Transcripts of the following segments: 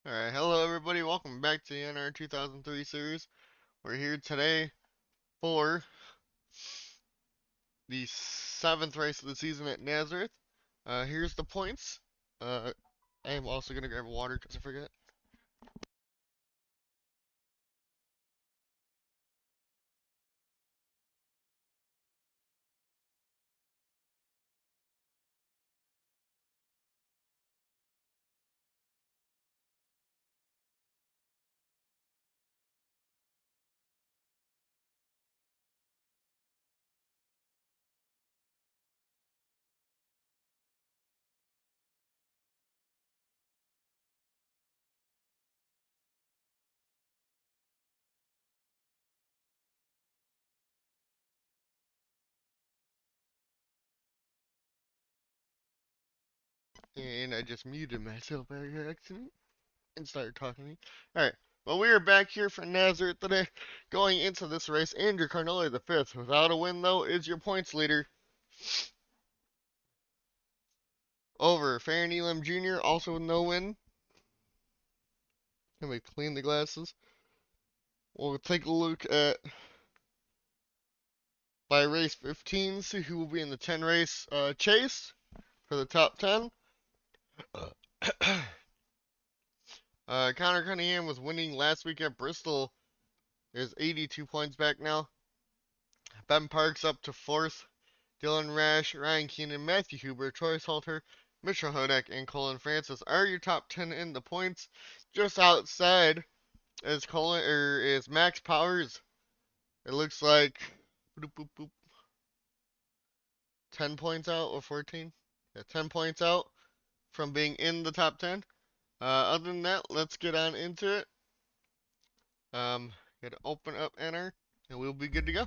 Alright, hello everybody, welcome back to the Nr2003 series. We're here today for the 7th race of the season at Nazareth. Here's the points. I am also going to grab water because I forget. And I just muted myself by accident and started talking to me. Alright, well we are back here for Nazareth today. Going into this race, Andrew Carnoli the 5th, without a win though, is your points leader. Over Farron Elam Jr., also with no win. Let me clean the glasses. We'll take a look at by race 15, see who will be in the 10 race chase for the top 10. Connor Cunningham was winning last week at Bristol. Is 82 points back now. Ben Parks up to 4th. Dylan Rash, Ryan Keenan, Matthew Huber, Troy Salter, Mitchell Hodak, and Colin Francis are your top 10 in the points. Just outside is Max Powers. It looks like boop, boop, boop, 10 points out or 14. Yeah, 10 points out from being in the top 10. Other than that, let's get on into it. Gotta open up enter, and we'll be good to go.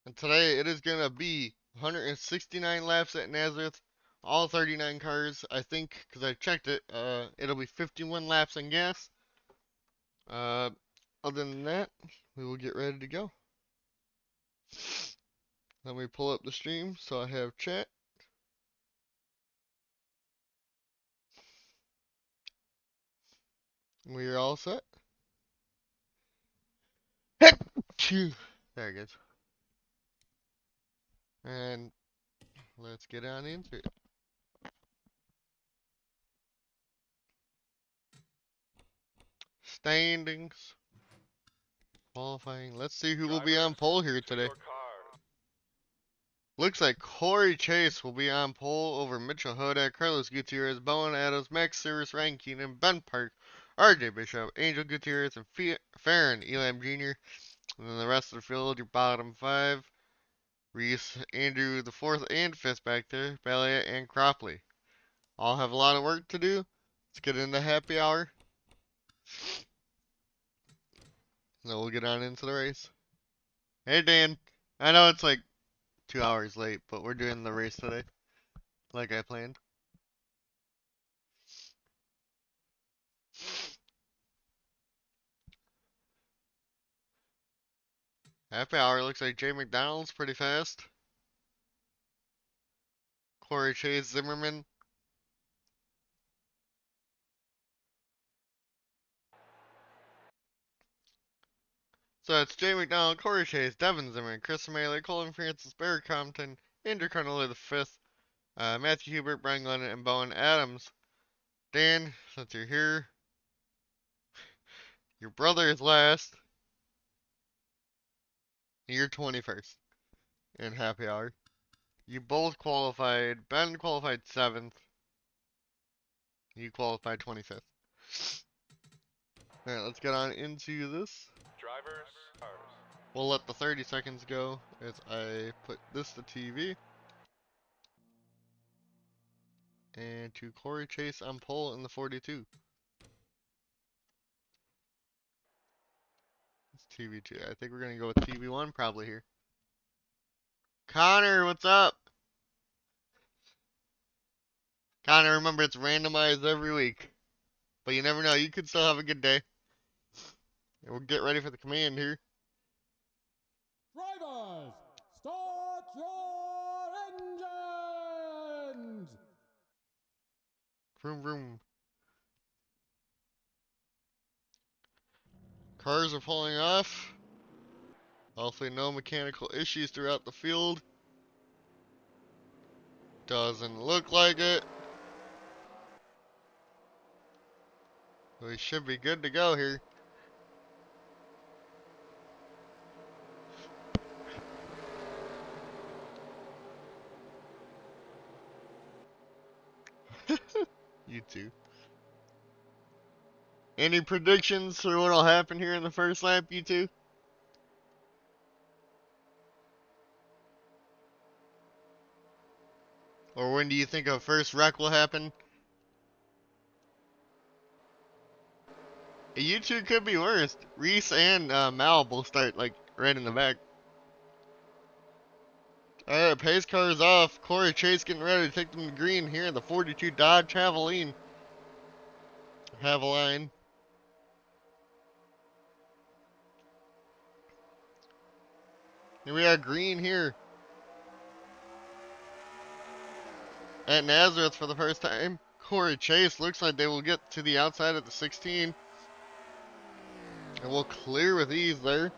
And today it is gonna be 169 laps at Nazareth, all 39 cars. I think, because I checked it, it'll be 51 laps in gas. Other than that, we will get ready to go. Let me pull up the stream so I have chat. We are all set. There it goes. And let's get on into it. Standings. Qualifying. Let's see who will be on pole here today. Looks like Corey Chase will be on pole over Mitchell Hodak, Carlos Gutierrez, Bowen Adams, Max Cyrus, Ryan Keenan, Ben Park, RJ Bishop, Angel Gutierrez, and Farron Elam Jr. And then the rest of the field, your bottom 5. Reese, Andrew the 4th and 5th back there, Balliet, and Cropley. All have a lot of work to do. Let's get into happy hour. Then we'll get on into the race. Hey Dan, I know it's like 2 hours late, but we're doing the race today, like I planned. Happy hour looks like Jay McDonald's pretty fast. Corey Chase Zimmerman. So it's Jay McDonald, Corey Chase, Devin Zimmerman, Chris Maley, Colin Francis, Barry Compton, Andrew Carnoli the 5th, Matthew Hubert, Brian Glennon, and Bowen Adams. Dan, since you're here, your brother is last. You're 21st in happy hour. You both qualified. Ben qualified 7th. You qualified 25th. Alright, let's get on into this. Drivers, cars. We'll let the 30 seconds go as I put this to TV. And to Corey Chase on pole in the 42. It's TV2. I think we're going to go with TV1 probably here. Connor, what's up? Connor, remember it's randomized every week. But you never know. You could still have a good day. And we'll get ready for the command here. Drivers, start Vroom vroom. Cars are pulling off. Hopefully no mechanical issues throughout the field. Doesn't look like it. We should be good to go here. You too. Any predictions for what'll happen here in the first lap, you two? Or when do you think a first wreck will happen? You two could be worse. Reese and Mal will start like right in the back. Alright, pace car is off. Corey Chase getting ready to take them to green here in the 42 Dodge Javelin. Haveline. And we are green here at Nazareth for the first time. Corey Chase looks like they will get to the outside of the 16. And we'll clear with ease there.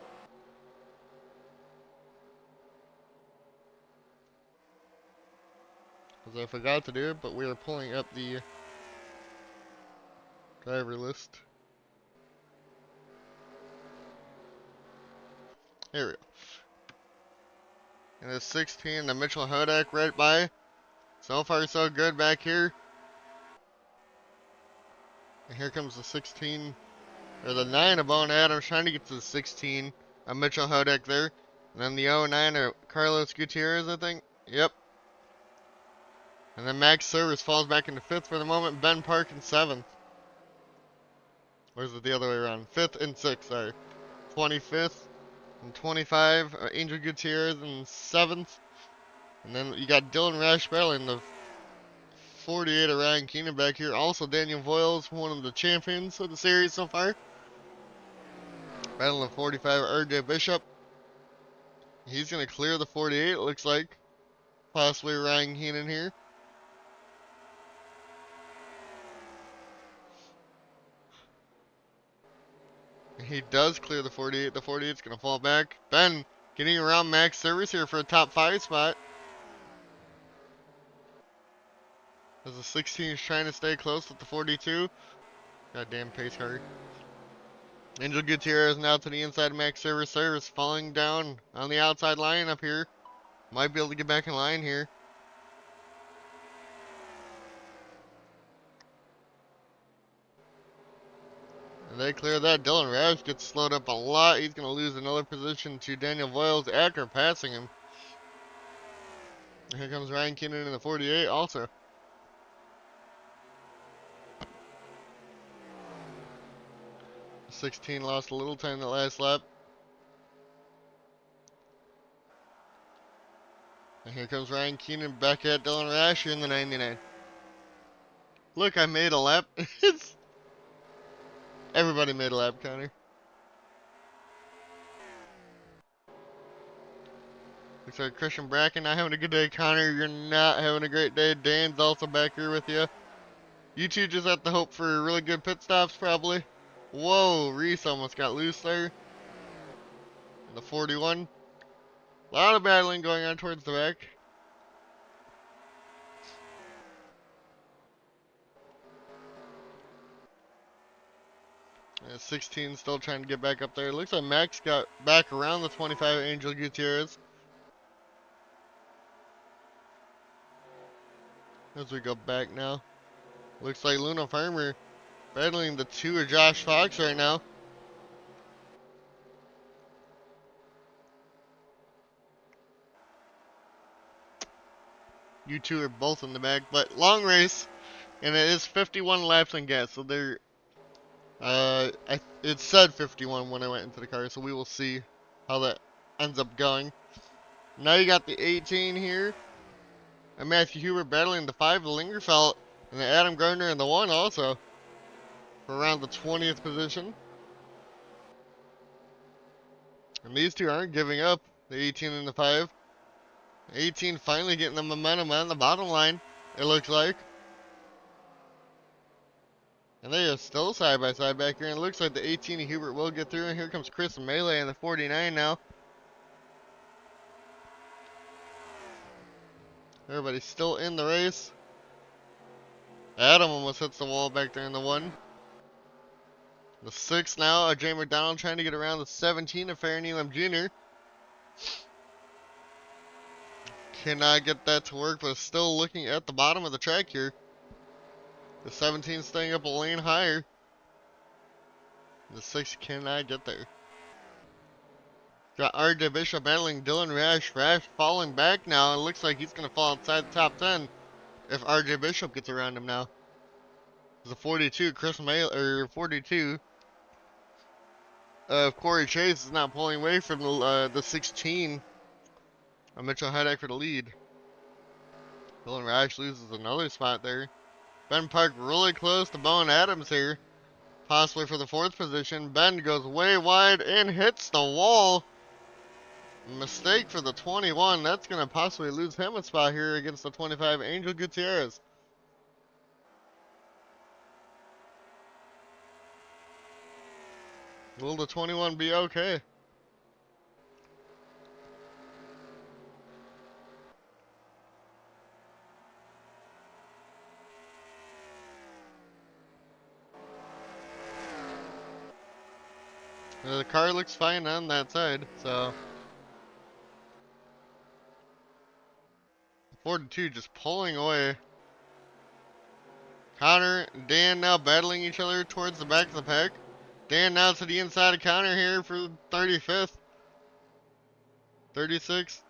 Because I forgot to do it, but we are pulling up the driver list. Here we go. And the 16, the Mitchell Hodak right by. So far so good back here. And here comes the 16, or the 9 of Bone Adams trying to get to the 16. Mitchell Hodak there. And then the 09 of Carlos Gutierrez, I think. Yep. And then Max Service falls back into 5th for the moment. Ben Park in 7th. Or is it the other way around? 5th and 6th, sorry. 25th and 25. Angel Gutierrez in 7th. And then you got Dylan Rashbell in the 48 of Ryan Keenan back here. Also Daniel Voiles, one of the champions of the series so far. Battling the 45 RJ Bishop. He's going to clear the 48, it looks like. Possibly Ryan Keenan here. He does clear the 48. The 48's going to fall back. Ben getting around Max Service here for a top 5 spot. As the 16 is trying to stay close with the 42. Goddamn pace car. Angel Gutierrez now to the inside of Max Service. Service falling down on the outside line up here. Might be able to get back in line here. And they clear that. Dylan Rash gets slowed up a lot. He's going to lose another position to Daniel Voiles after passing him. And here comes Ryan Keenan in the 48 also. The 16 lost a little time the last lap. And here comes Ryan Keenan back at Dylan Rash in the 99. Look, I made a lap. Everybody made a lap, Connor. Looks like Christian Bracken not having a good day. Connor, you're not having a great day. Dan's also back here with you. You two just have to hope for really good pit stops, probably. Whoa, Reese almost got loose there. The 41. A lot of battling going on towards the back. And 16 still trying to get back up there. Looks like Max got back around the 25 Angel Gutierrez. As we go back now. Looks like Luna Farmer battling the 2 of Josh Fox right now. You two are both in the back, but long race, and it is 51 laps on gas, so they're, it said 51 when I went into the car, so we will see how that ends up going. Now you got the 18 here, and Matthew Huber battling the 5 of Lingerfeld, and the Adam Gardner in the 1 also, for around the 20th position. And these two aren't giving up, the 18 and the 5. 18 finally getting the momentum on the bottom line, it looks like. And they are still side by side back here. And it looks like the 18 of Hubert will get through. And here comes Chris Melee in the 49 now. Everybody's still in the race. Adam almost hits the wall back there in the 1. The 6 now, Jay McDonald trying to get around the 17 of Farron Elam Jr. Cannot get that to work, but still looking at the bottom of the track here. The 17 staying up a lane higher. The 6 cannot get there. Got RJ Bishop battling Dylan Rash. Rash falling back now. It looks like he's going to fall outside the top 10 if RJ Bishop gets around him now. There's a 42, Chris May, or 42. Corey Chase is not pulling away from the 16. Mitchell Hudak for the lead. Dylan Rash loses another spot there. Ben Park really close to Bowen Adams here. Possibly for the 4th position. Ben goes way wide and hits the wall. Mistake for the 21. That's going to possibly lose him a spot here against the 25, Angel Gutierrez. Will the 21 be okay? The car looks fine on that side, so. 42 just pulling away. Connor and Dan now battling each other towards the back of the pack. Dan now to the inside of Connor here for 35th. 36.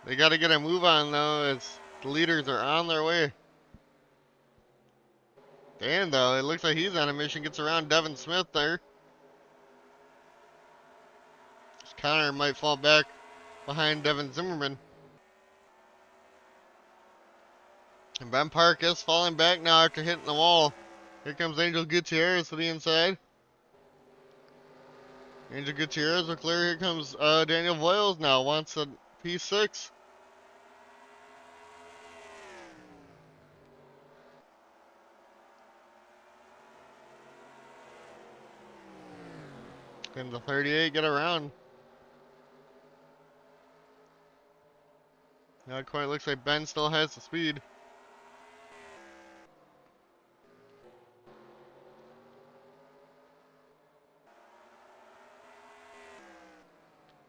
They got to get a move on though as the leaders are on their way. Dan though, it looks like he's on a mission, gets around Devin Smith there. Connor might fall back behind Devin Zimmerman. And Ben Park is falling back now after hitting the wall. Here comes Angel Gutierrez to the inside. Angel Gutierrez will clear. Here comes Daniel Voiles now. Wants a P6. Can the 38 get around? Not quite. Looks like Ben still has the speed.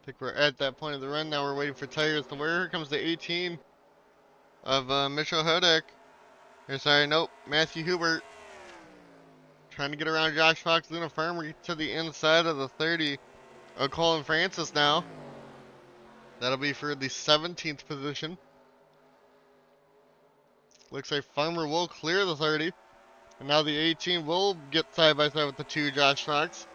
I think we're at that point of the run now. We're waiting for tires to wear. Here comes the 18 of Mitchell Hudak. Or sorry, nope, Matthew Hubert. Trying to get around Josh Fox, Luna Farmer to the inside of the 30 of Colin Francis now. That'll be for the 17th position. Looks like Farmer will clear the 30. And now the 18 will get side by side with the 2 Josh Fox.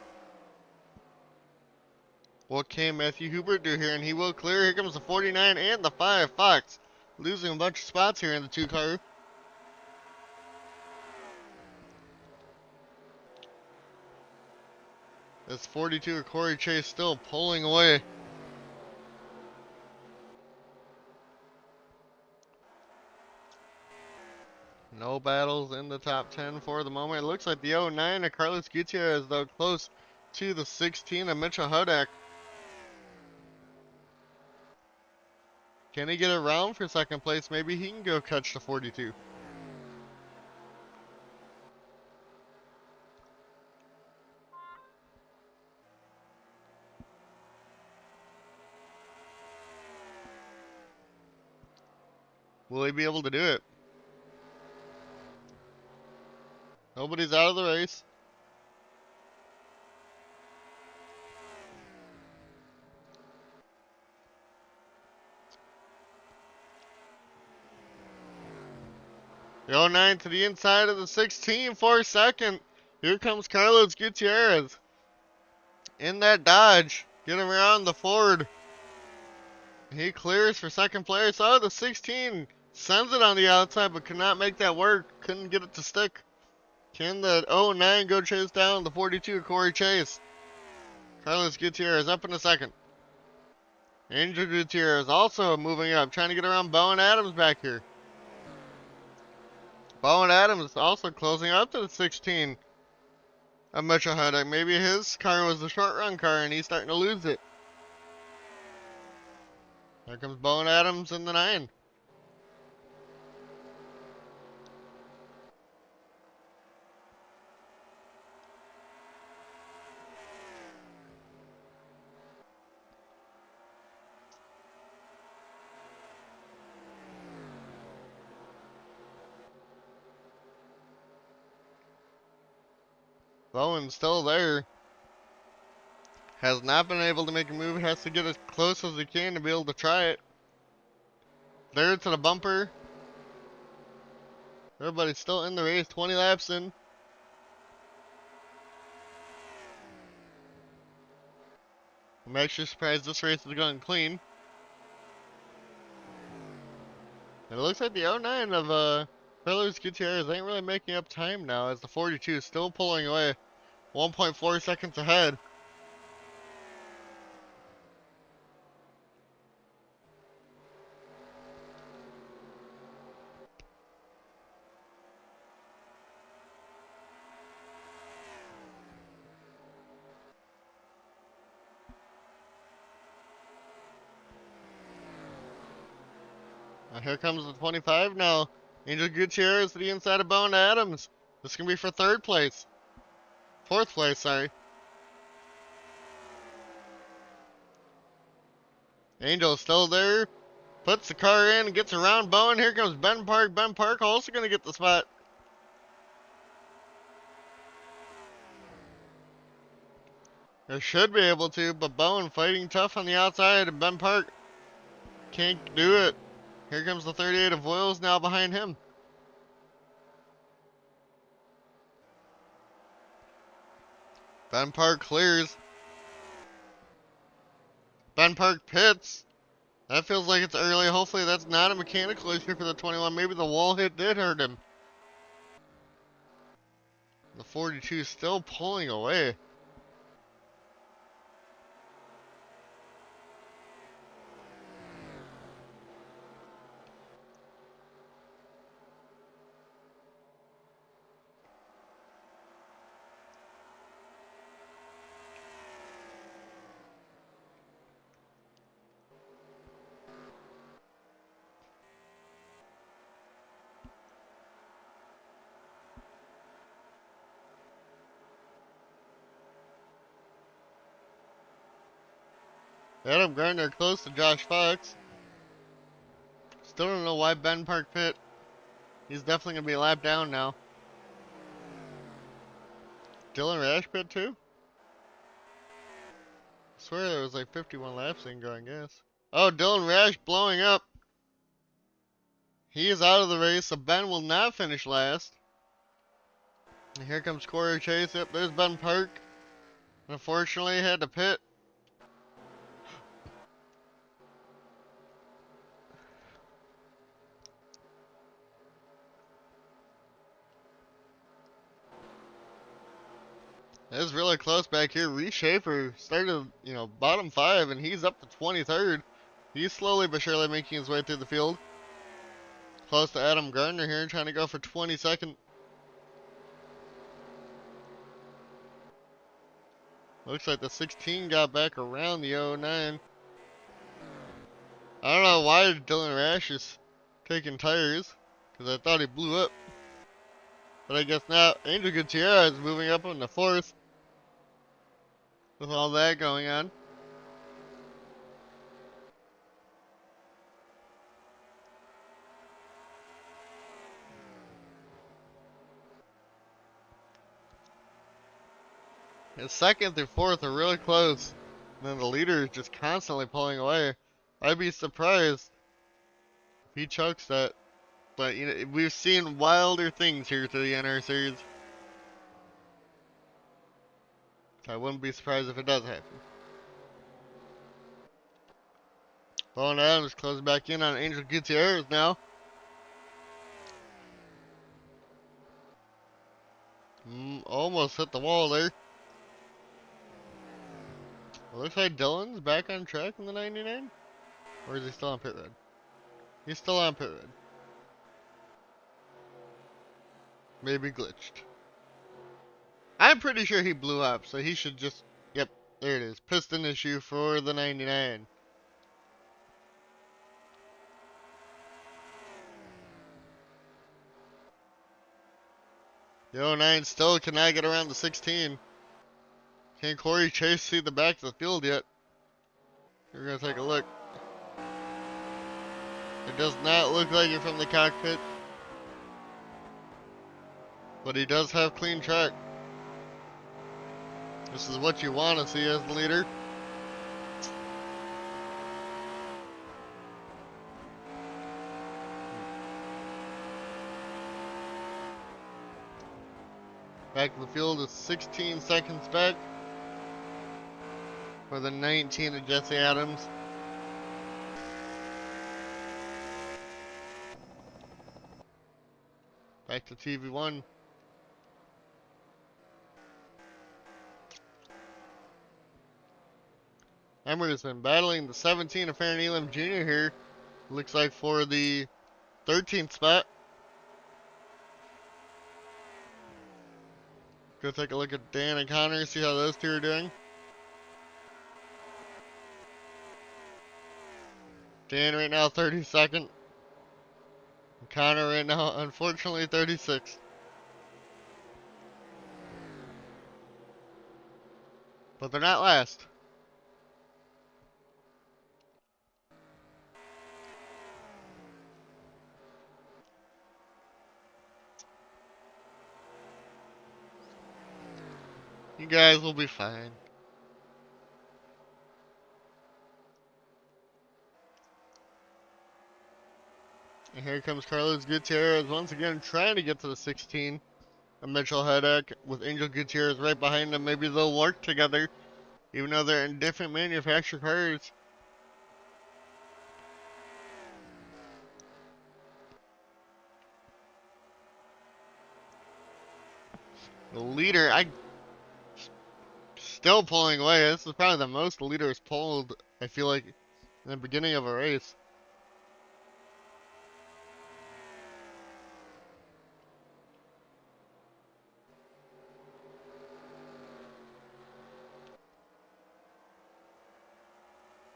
What can Matthew Hubert do here? And he will clear. Here comes the 49 and the 5 Fox. Losing a bunch of spots here in the 2 car. This 42 of Corey Chase still pulling away. No battles in the top 10 for the moment. It looks like the 09 of Carlos Gutierrez, though, close to the 16 of Mitchell Hudak. Can he get around for 2nd place? Maybe he can go catch the 42. Will he be able to do it? Nobody's out of the race. The 09 to the inside of the 16 for 2nd. Here comes Carlos Gutierrez. In that Dodge. Get him around the Ford. He clears for 2nd place. Oh, the 16 sends it on the outside, but could not make that work. Couldn't get it to stick. Can the 09 go chase down the 42 Corey Chase? Carlos Gutierrez up in the 2nd. Angel Gutierrez also moving up, trying to get around Bowen Adams back here. Bowen Adams also closing up to the 16 of Mitchell Huddock. Maybe his car was the short run car and he's starting to lose it. There comes Bowen Adams in the 9. Bowen's still there. Has not been able to make a move. Has to get as close as he can to be able to try it. There to the bumper. Everybody's still in the race. 20 laps in. I'm actually surprised this race is going clean. And it looks like the 09 of Papyrus Gutierrez ain't really making up time now as the 42 is still pulling away. 1.4 seconds ahead. And here comes the 25 now. Angel Gutierrez to the inside of Bowen Adams. This can be for third place. Fourth place, sorry. Angel's still there. Puts the car in and gets around Bowen. Here comes Ben Park. Ben Park also going to get the spot. Or should be able to, but Bowen fighting tough on the outside, and Ben Park can't do it. Here comes the 38 of Wills now behind him. Ben Park clears. Ben Park pits. That feels like it's early. Hopefully that's not a mechanical issue for the 21. Maybe the wall hit did hurt him. The 42 still pulling away. Adam Gardner close to Josh Fox. Still don't know why Ben Park pit. He's definitely going to be a lap down now. Dylan Rash pit too? I swear there was like 51 laps in going, guess. Oh, Dylan Rash blowing up. He is out of the race, so Ben will not finish last. And here comes Corey Chase. Yep, there's Ben Park. Unfortunately, had to pit. It's really close back here. Reshaper started, bottom 5, and he's up to 23rd. He's slowly but surely making his way through the field. Close to Adam Gardner here, trying to go for 22nd. Looks like the 16 got back around the 09. I don't know why Dylan Rash is taking tires, because I thought he blew up. But I guess not. Angel Gutierrez is moving up on the 4th. With all that going on. His 2nd through 4th are really close. And then the leader is just constantly pulling away. I'd be surprised if he chokes that. But we've seen wilder things here to the NR series. So I wouldn't be surprised if it does happen. Bowen Adams closing back in on Angel Gutierrez now. Almost hit the wall there. It looks like Dylan's back on track in the 99. Or is he still on pit road? He's still on pit road. Maybe glitched. I'm pretty sure he blew up, so he should just... Yep, there it is. Piston issue for the 99. The 09 still cannot get around the 16. Can't Corey Chase see the back of the field yet? We're going to take a look. It does not look like it from the cockpit. But he does have clean track. This is what you want to see as the leader. Back to the field is 16 seconds back for the 19 of Jesse Adams. Back to TV1. Emerson battling the 17 of Farron Elam Jr. here. Looks like for the 13th spot. Go take a look at Dan and Connor, see how those two are doing. Dan right now 32nd. And Connor right now, unfortunately, 36th. But they're not last. You guys will be fine. And here comes Carlos Gutierrez once again trying to get to the 16. A Mitchell Hedek with Angel Gutierrez right behind him. Maybe they'll work together, even though they're in different manufacturer cars. The leader, still pulling away. This is probably the most the leader has pulled, I feel like, in the beginning of a race.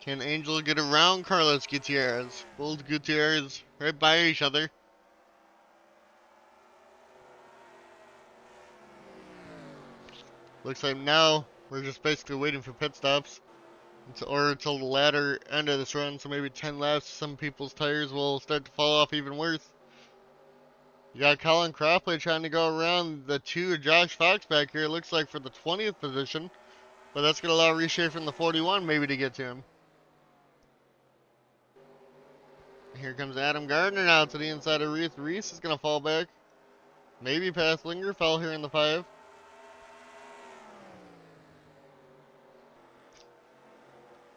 Can Angel get around Carlos Gutierrez? Both Gutierrez right by each other. Looks like now we're just basically waiting for pit stops. Until the latter end of this run, so maybe 10 laps, some people's tires will start to fall off even worse. You got Colin Cropley trying to go around the 2 of Josh Fox back here, it looks like for the 20th position. But that's going to allow Reshape from the 41 maybe to get to him. Here comes Adam Gardner now to the inside of Reese. Reese is going to fall back. Maybe past Linger, fell here in the 5.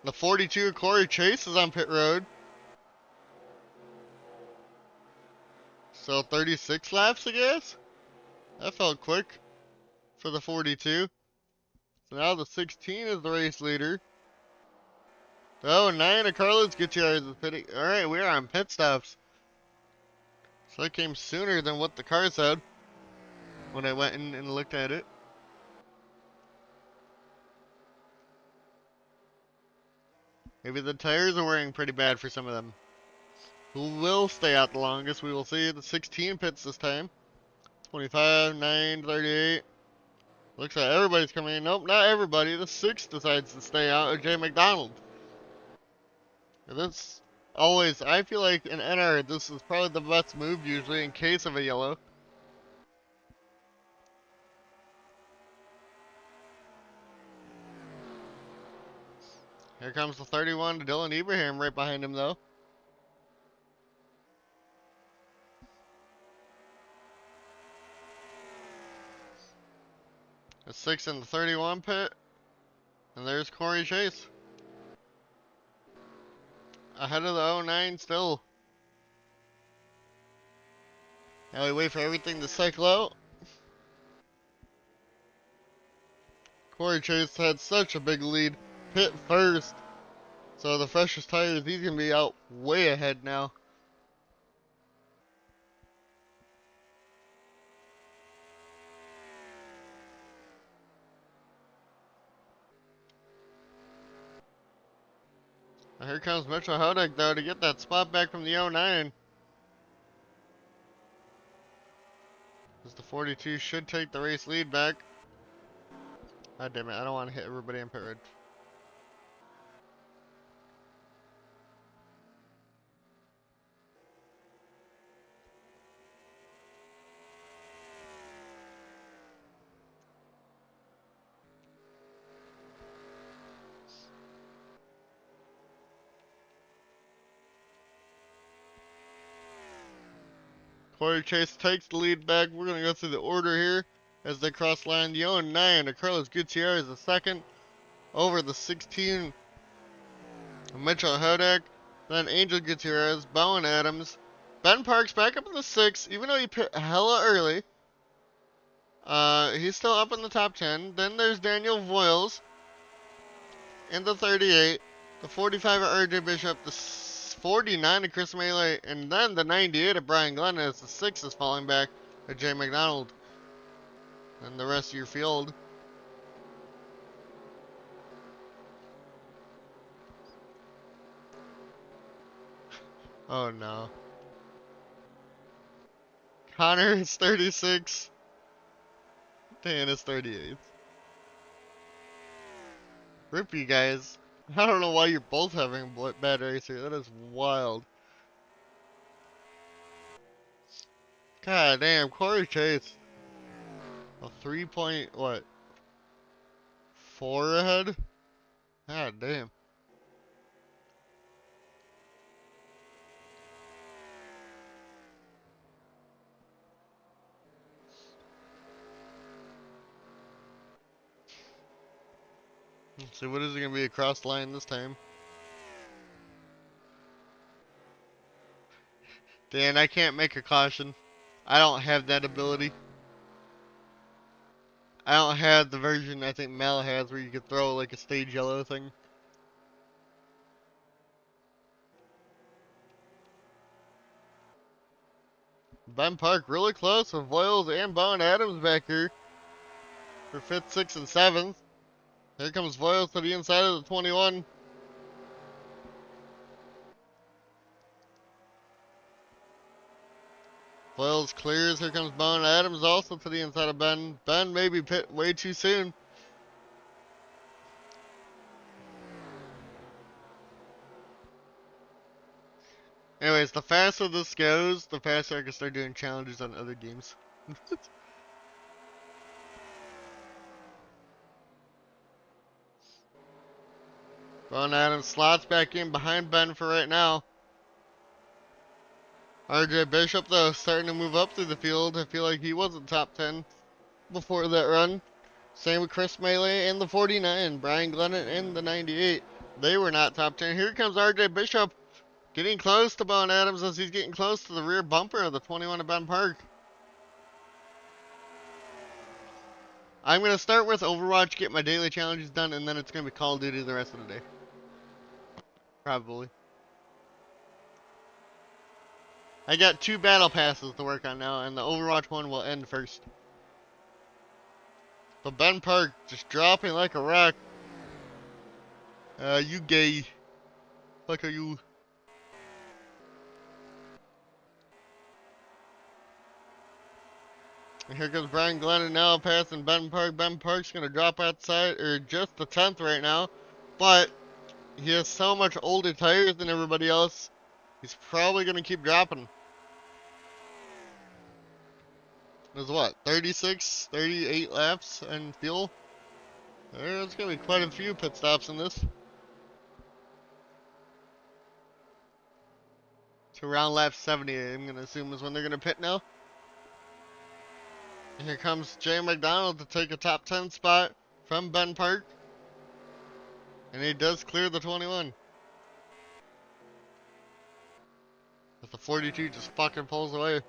The 42, Corey Chase is on pit road. So 36 laps, I guess? That felt quick for the 42. So now the 16 is the race leader. Oh, 9 of Carlos Gutierrez is pitting. Alright, we're on pit stops. So that came sooner than what the car said when I went in and looked at it. Maybe the tires are wearing pretty bad for some of them. Who will stay out the longest? We will see. The 16 pits this time. 25, 9, 38. Looks like everybody's coming in. Nope, not everybody. The 6 decides to stay out. Jay McDonald. And this always, I feel like in NR, this is probably the best move usually in case of a yellow. Here comes the 31 to Dylan Ibrahim right behind him though. The 6 in the 31 pit. And there's Corey Chase. Ahead of the 09 still. Now we wait for everything to cycle out. Corey Chase had such a big lead. Pit first. So the freshest tires, he's going to be out way ahead now. Here comes Mitchell Hodak, though, to get that spot back from the 09. As the 42 should take the race lead back. God damn it, I don't want to hit everybody in pit road. Corey Chase takes the lead back. We're going to go through the order here as they cross line. The 09 to Carlos Gutierrez, the second. Over the 16, Mitchell Hodak. Then Angel Gutierrez, Bowen Adams. Ben Parks back up in the 6, even though he pit hella early. He's still up in the top 10. Then there's Daniel Voiles in the 38. The 45 of RJ Bishop. The 49 of Chris Melee. And then the 98 of Brian Glenn as the 6 is falling back to Jay McDonald. And the rest of your field. Oh no. Connor is 36. Dan is 38. Rip you guys. I don't know why you're both having bad race here. That is wild. God damn, Corey Chase. A 3 point, what? 4 ahead? God damn. Let's see, what is it going to be across the line this time? Dan, I can't make a caution. I don't have that ability. I don't have the version I think Mel has where you could throw like a stage yellow thing. Ben Park really close with Voiles and Bowen Adams back here for 5th, 6th, and 7th. Here comes Voiles to the inside of the 21. Voiles clears. Here comes Bowen Adams also to the inside of Ben. Ben maybe pit way too soon. Anyways, the faster this goes, the faster I can start doing challenges on other games. Bowen Adams slots back in behind Ben for right now. RJ Bishop, though, starting to move up through the field. I feel like he wasn't top 10 before that run. Same with Chris Melee and the 49. Brian Glennon and the 98. They were not top 10. Here comes RJ Bishop getting close to Bowen Adams as he's getting close to the rear bumper of the 21 of Ben Park. I'm going to start with Overwatch, get my daily challenges done, and then it's going to be Call of Duty the rest of the day. Probably. I got 2 battle passes to work on now, and the Overwatch one will end first. But Ben Park just dropping like a rock. You gay. Fuck are you? And here comes Brian Glennon now passing Ben Park. Ben Park's going to drop outside, or just the 10th right now. But he has so much older tires than everybody else. He's probably going to keep dropping. There's what, 36, 38 laps and fuel? There's going to be quite a few pit stops in this. So around lap 70, I'm going to assume is when they're going to pit now. And here comes Jay McDonald to take a top 10 spot from Ben Park. And he does clear the 21. But the 42 just fucking pulls away.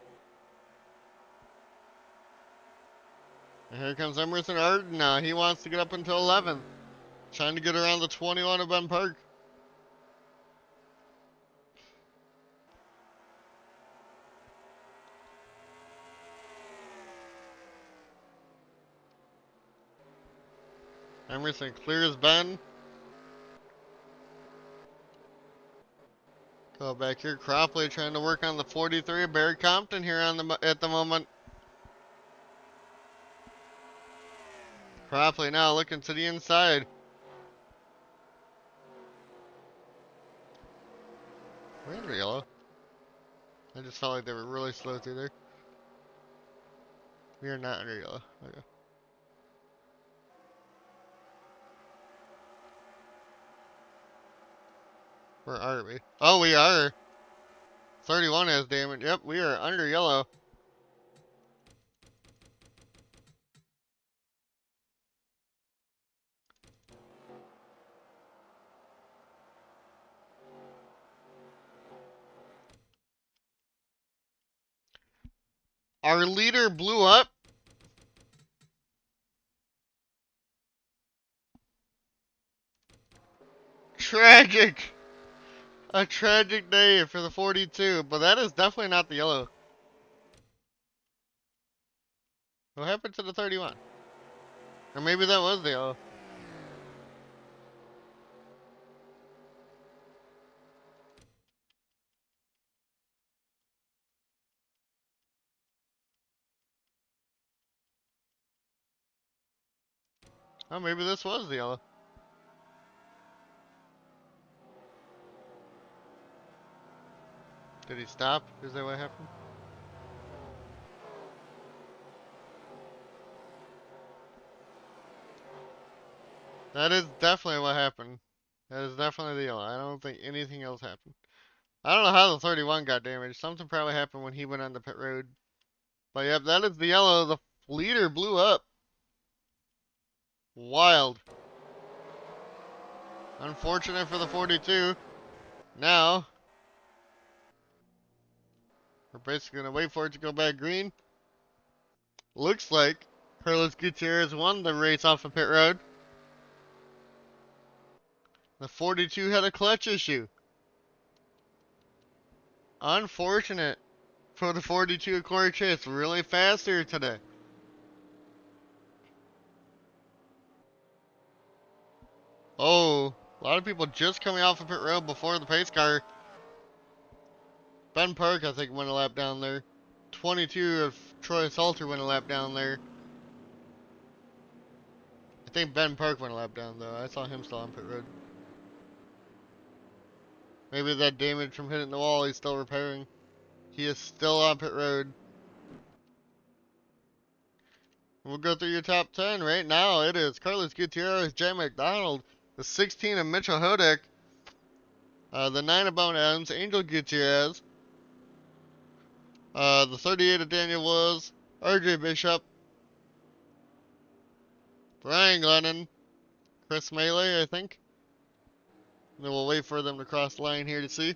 And here comes Emerson Arden now. He wants to get up until 11th. Trying to get around the 21 of Ben Park. Emerson clears Ben. So back here, Cropley trying to work on the 43. Barry Compton here on the at the moment. Cropley now looking to the inside. We're under yellow. I just felt like they were really slow through there. We are not under yellow. Okay. Where are we? Oh, we are. 31 has damage. Yep, we are under yellow. Our leader blew up. Tragic. A tragic day for the 42, but that is definitely not the yellow. What happened to the 31? Or maybe that was the yellow. Oh, maybe this was the yellow. Did he stop? Is that what happened? That is definitely what happened. That is definitely the yellow. I don't think anything else happened. I don't know how the 31 got damaged. Something probably happened when he went on the pit road. But yep, that is the yellow. The leader blew up. Wild. Unfortunate for the 42. Now, we're basically going to wait for it to go back green. Looks like Carlos Gutierrez won the race off of pit road. The 42 had a clutch issue. Unfortunate for the 42 of Corey Chase. Really fast here today. Oh, a lot of people just coming off of pit road before the pace car. Ben Park, I think, went a lap down there. 22 of Troy Salter went a lap down there. I think Ben Park went a lap down, though. I saw him still on pit road. Maybe that damage from hitting the wall he's still repairing. He is still on pit road. We'll go through your top 10 right now. It is Carlos Gutierrez, Jay McDonald, the 16 of Mitchell Hodick, the 9 of Bone Adams, Angel Gutierrez, the 38 of Daniel Wills, RJ Bishop, Brian Glennon, Chris Melee, I think. And then we'll wait for them to cross the line here to see.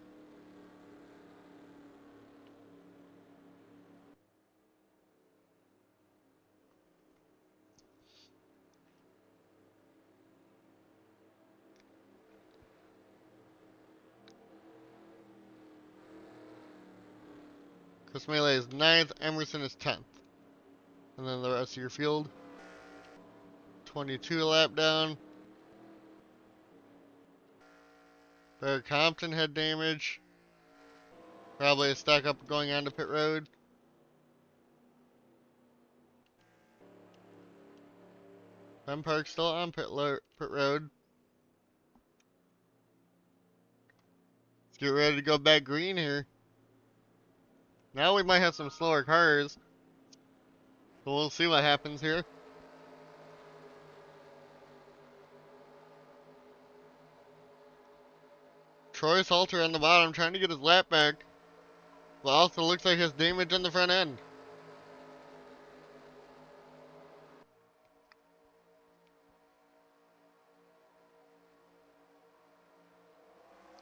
Chris Melee is 9th, Emerson is 10th. And then the rest of your field. 22 lap down. Barrett Compton had damage. Probably a stack up going onto pit road. Ben Park still on pit road. Let's get ready to go back green here. Now we might have some slower cars. But we'll see what happens here. Troy Salter on the bottom trying to get his lap back. But also looks like his damage on the front end.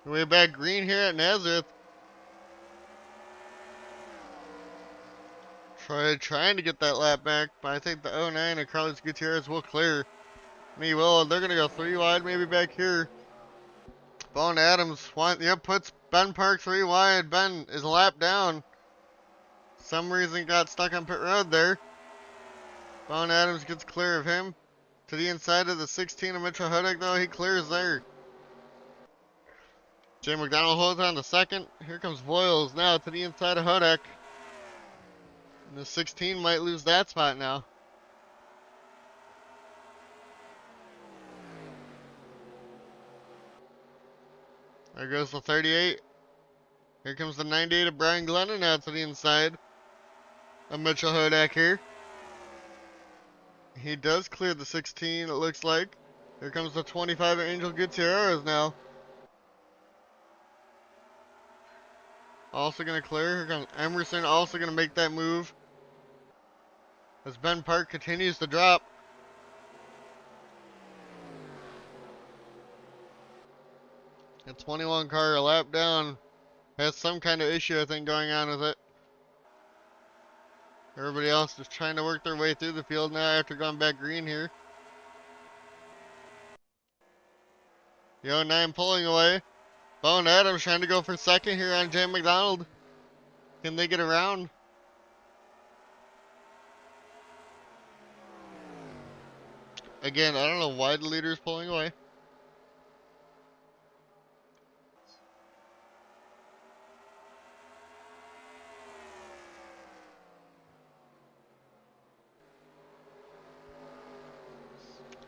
We're back green here at Nazareth. Troy trying to get that lap back, but I think the 09 of Carlos Gutierrez will clear. Me will. They're going to go 3 wide maybe back here. Bone Adams puts Ben Park 3 wide. Ben is a lap down. Some reason got stuck on pit road there. Bone Adams gets clear of him. To the inside of the 16 of Mitchell Huddick, though, he clears there. Jay McDonald holds on to second. Here comes Voiles now to the inside of Hudak. And the 16 might lose that spot now. There goes the 38. Here comes the 98 of Brian Glennon out to the inside of Mitchell Hudak here. He does clear the 16, it looks like. Here comes the 25 of Angel Gutierrez now. Also going to clear. Here comes Emerson, also going to make that move. As Ben Park continues to drop. A 21 car a lap down. Has some kind of issue, I think, going on with it. Everybody else is trying to work their way through the field now after going back green here. The 09 pulling away. Bone Adams trying to go for second here on Jay McDonald. Can they get around? Again, I don't know why the leader is pulling away.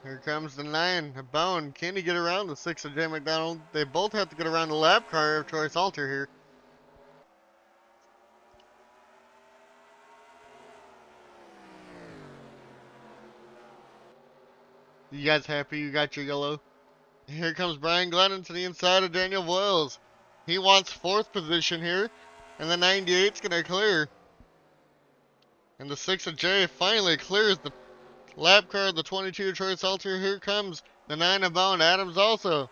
Here comes the 9, a Bone. Can he get around the 6 of Jay McDonald? They both have to get around the lap car of Troy Salter here. You guys happy you got your yellow? Here comes Brian Glennon to the inside of Daniel Voiles. He wants 4th position here, and the 98's going to clear. And the 6 of Jay finally clears the lap car of the 22 of Troy Salter. Here comes the 9 of Bone Adams also.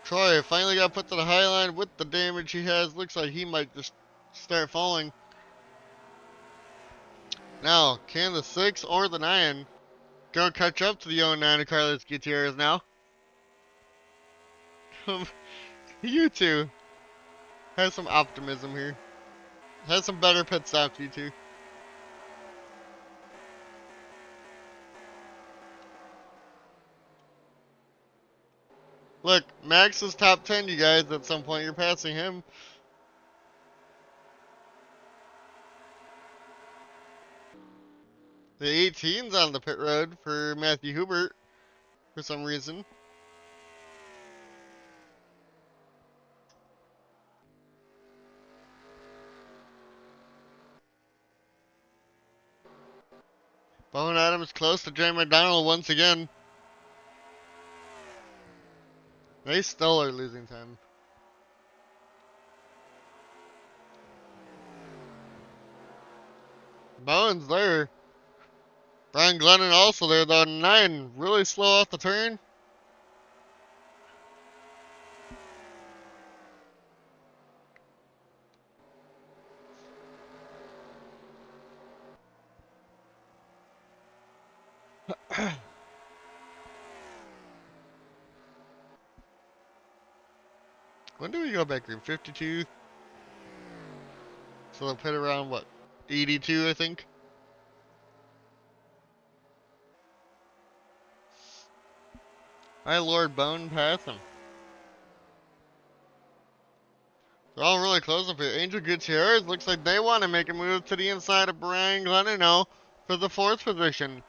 Troy finally got put to the high line with the damage he has. Looks like he might just start falling. Now, can the 6 or the 9 go catch up to the 09 of Carlos Gutierrez now? You two. Have some optimism here. Have some better pit stops, you two. Look, Max is top 10, you guys. At some point, you're passing him. The 18's on the pit road for Matthew Hubert for some reason. Bone Adams close to Jay McDonald once again. They still are losing time. Bowen's there. Brian Glennon also there though. 9 really slow off the turn. When do we go back green? 52? So they'll pit around what? 82, I think. My Lord, Bone pass him. They're all really close up here. Angel Gutierrez looks like they want to make a move to the inside of Brian Glennon now for the 4th position.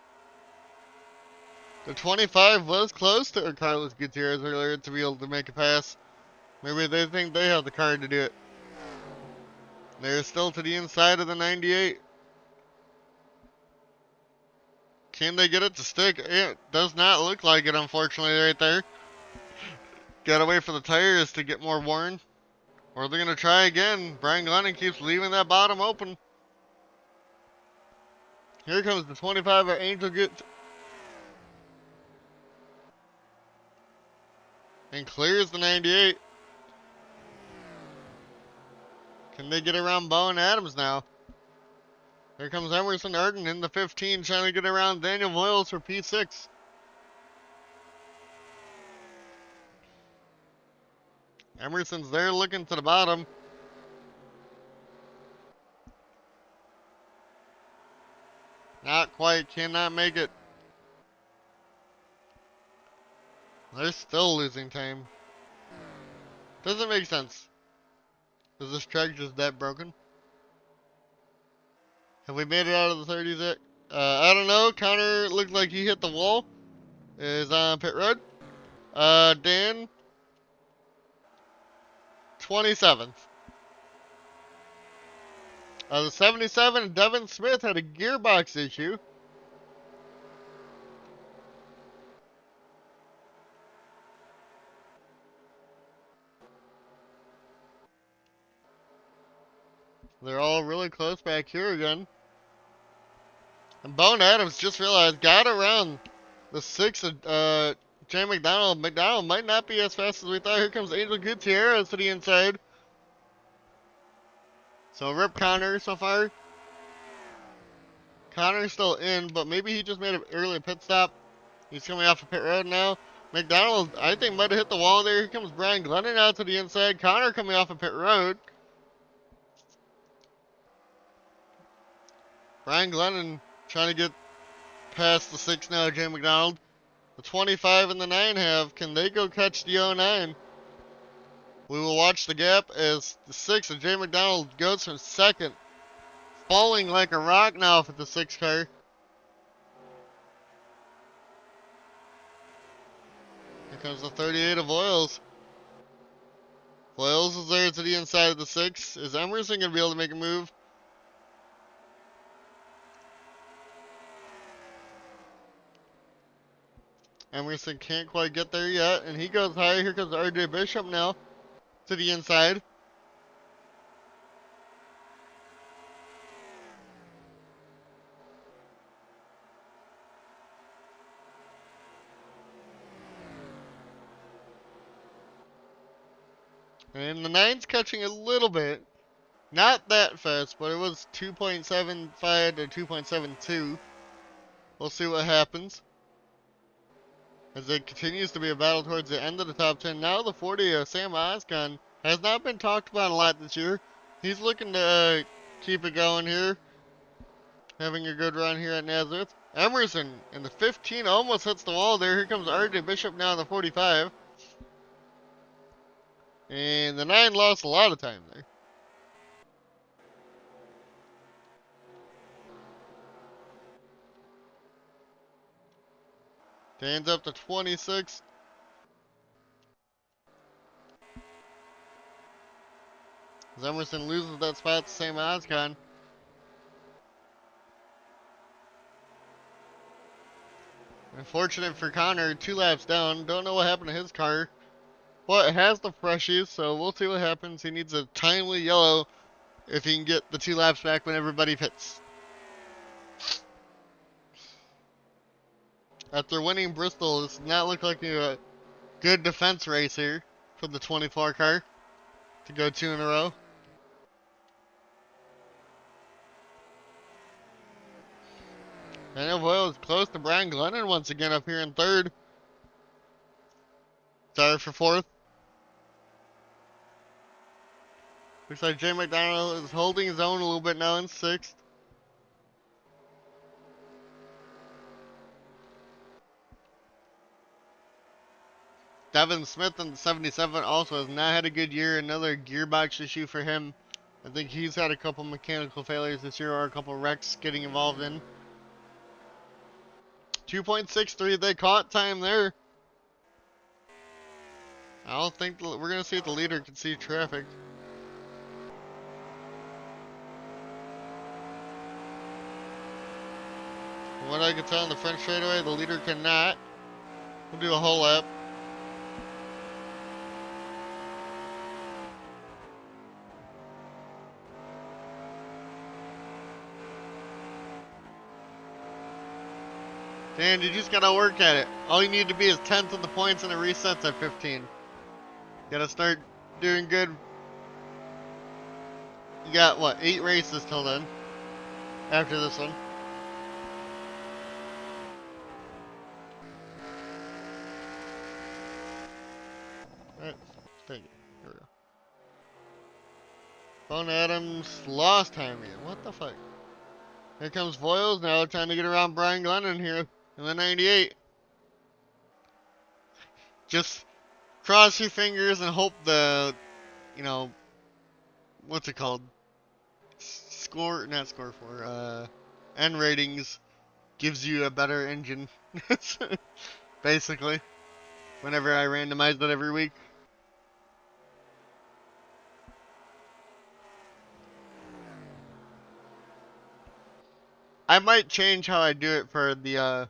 The 25 was close to Carlos Gutierrez earlier to be able to make a pass. Maybe they think they have the card to do it. They're still to the inside of the 98. Can they get it to stick? It does not look like it, unfortunately, right there. Gotta wait for the tires to get more worn. Or they're gonna try again. Brian Glennon keeps leaving that bottom open. Here comes the 25 of Angel Gut. And clears the 98. Can they get around Bone Adams now? Here comes Emerson Arden in the 15 trying to get around Daniel Voiles for P6. Emerson's there looking to the bottom. Not quite, cannot make it. They're still losing time. Doesn't make sense. Is this track just that broken? Have we made it out of the 30s yet? I don't know. Connor looked like he hit the wall. Is on pit road. Dan, 27th. The 77, Devin Smith had a gearbox issue. They're all really close back here again. And Bone Adams just realized, got around the 6 of Jay McDonald. McDonald might not be as fast as we thought. Here comes Angel Gutierrez to the inside. So rip Connor so far. Connor's still in, but maybe he just made an early pit stop. He's coming off of pit road now. McDonald, I think, might have hit the wall there. Here comes Brian Glennon out to the inside. Connor coming off of pit road. Brian Glennon trying to get past the 6 now, Jay McDonald. The 25 and the 9 have. Can they go catch the 09? We will watch the gap as the 6 of Jay McDonald goes from second. Falling like a rock now for the 6 car. Here comes the 38 of Oils. Oils is there to the inside of the 6. Is Emerson going to be able to make a move? Emerson can't quite get there yet, and he goes high. Here comes RJ Bishop now to the inside. And the 9's catching a little bit. Not that fast, but it was 2.75 to 2.72. We'll see what happens. As it continues to be a battle towards the end of the top 10. Now the 40 of Sam Oscon has not been talked about a lot this year. He's looking to keep it going here. Having a good run here at Nazareth. Emerson in the 15 almost hits the wall there. Here comes RJ Bishop now in the 45. And the 9 lost a lot of time there. Dan's up to 26. As Emerson loses that spot to Sam Oscon. Unfortunate for Connor, 2 laps down. Don't know what happened to his car. But it has the freshies, so we'll see what happens. He needs a timely yellow if he can get the 2 laps back when everybody pits. After winning Bristol, this does not look like a good defense race here for the 24 car to go 2 in a row. Daniel Boyle is close to Brian Glennon once again up here in 3rd. Sorry for 4th. Looks like Jay McDonald is holding his own a little bit now in 6th. Devin Smith in the 77 also has not had a good year. Another gearbox issue for him. I think he's had a couple mechanical failures this year or a couple wrecks getting involved in. 2.63, they caught time there. I don't think we're going to see if the leader can see traffic. From what I can tell in the front straightaway, the leader cannot. We'll do a whole lap. Dan, you just gotta work at it. All you need to be is 10th of the points and it resets at 15. Gotta start doing good. You got, what, 8 races till then? After this one. Alright, take it. Here we go. Bone Adams lost time again. What the fuck? Here comes Voiles now trying to get around Brian Glennon here in the 98. Just cross your fingers and hope the, you know, what's it called? Score, not score for, N ratings gives you a better engine. Basically, whenever I randomize it every week. I might change how I do it for the,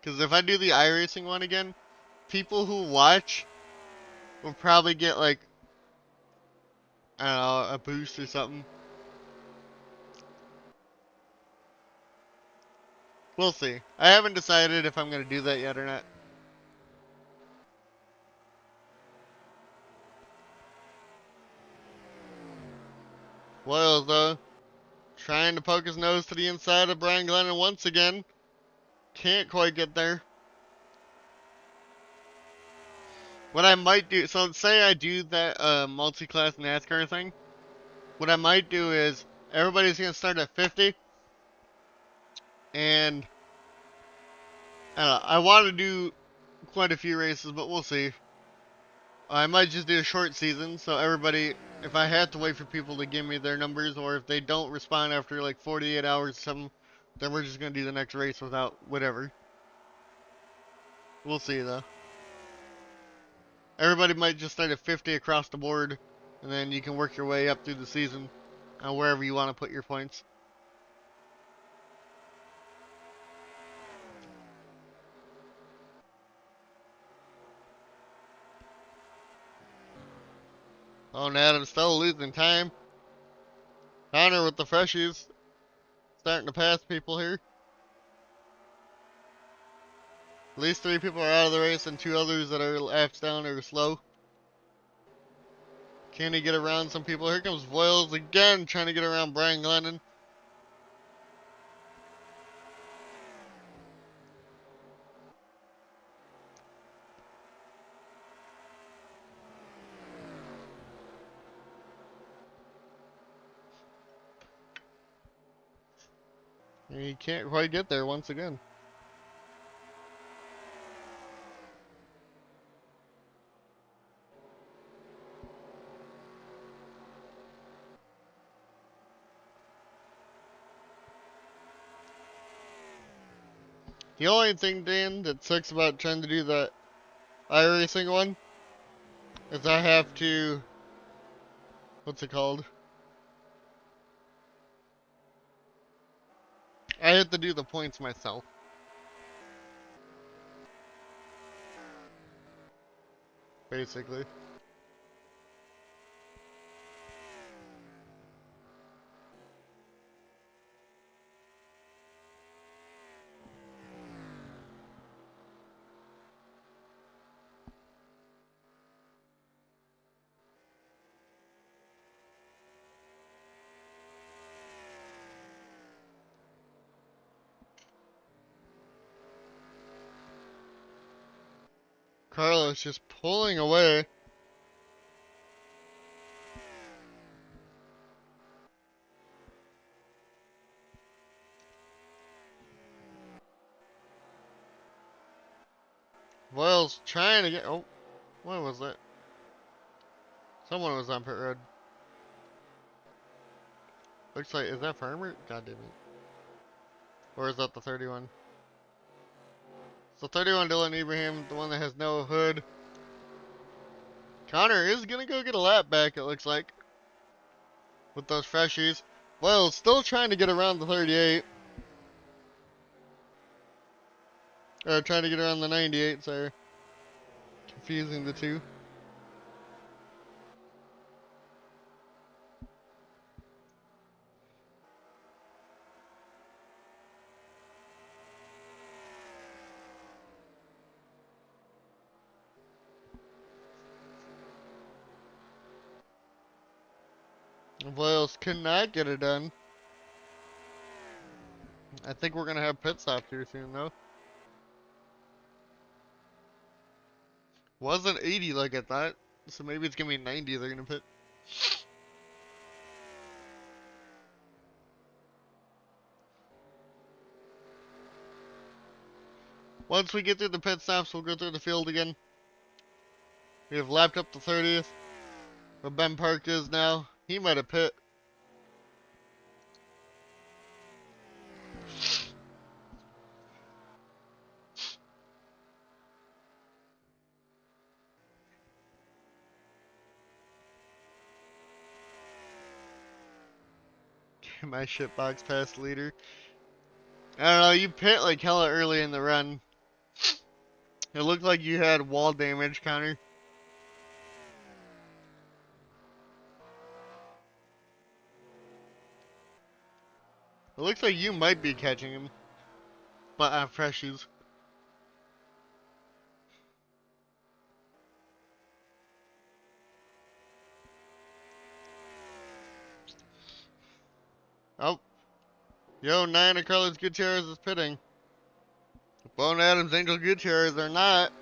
because if I do the iRacing one again, people who watch will probably get like, I don't know, a boost or something. We'll see. I haven't decided if I'm going to do that yet or not. Well, though, trying to poke his nose to the inside of Brian Glennon once again. Can't quite get there. What I might do, so say I do that multi-class NASCAR thing. What I might do is everybody's going to start at 50. And I want to do quite a few races, but we'll see. I might just do a short season, so everybody, if I have to wait for people to give me their numbers, or if they don't respond after like 48 hours or something, then we're just going to do the next race without whatever. We'll see though. Everybody might just start at 50 across the board, and then you can work your way up through the season, wherever you want to put your points. Oh, and Adam's still losing time. Connor with the freshies, starting to pass people here. At least 3 people are out of the race, and 2 others that are laps down are slow. Can he get around some people? Here comes Voiles again, trying to get around Brian Glennon. And he can't quite get there once again. The only thing, Dan, that sucks about trying to do the iRacing one is I have to, what's it called? I have to do the points myself, basically. Carlos just pulling away. Voiles trying to get, oh, what was that? Someone was on pit road. Looks like, is that Farmer? God damn it. Or is that the 31? So 31 Dylan Ibrahim, the one that has no hood. Connor is gonna go get a lap back, it looks like, with those freshies. Well, still trying to get around the 38. Or trying to get around the 98, sorry. Confusing the two. Voiles could not get it done. I think we're gonna have pit stops here soon, though. Wasn't 80 like I thought, so maybe it's gonna be 90 they're gonna pit. Once we get through the pit stops, we'll go through the field again. We have lapped up the 30th. Where Ben Park is now. He might have pit. My shitbox past leader. I don't know, you pit like hella early in the run. It looked like you had wall damage, Connor. It looks like you might be catching him. But on fresh shoes. Oh. Yo, 9 of Carlos Gutierrez is pitting. Bone Adams, Angel Gutierrez are not.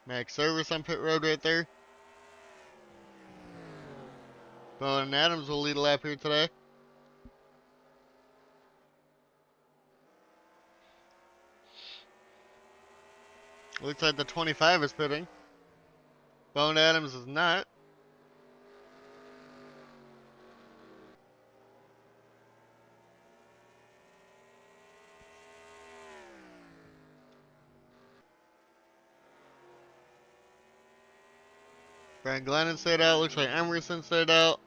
Max Service on pit road right there. Bone Adams will lead a lap here today. Looks like the 25 is pitting. Bone Adams is not. Brad Glennon stayed out. Looks like Emerson stayed out.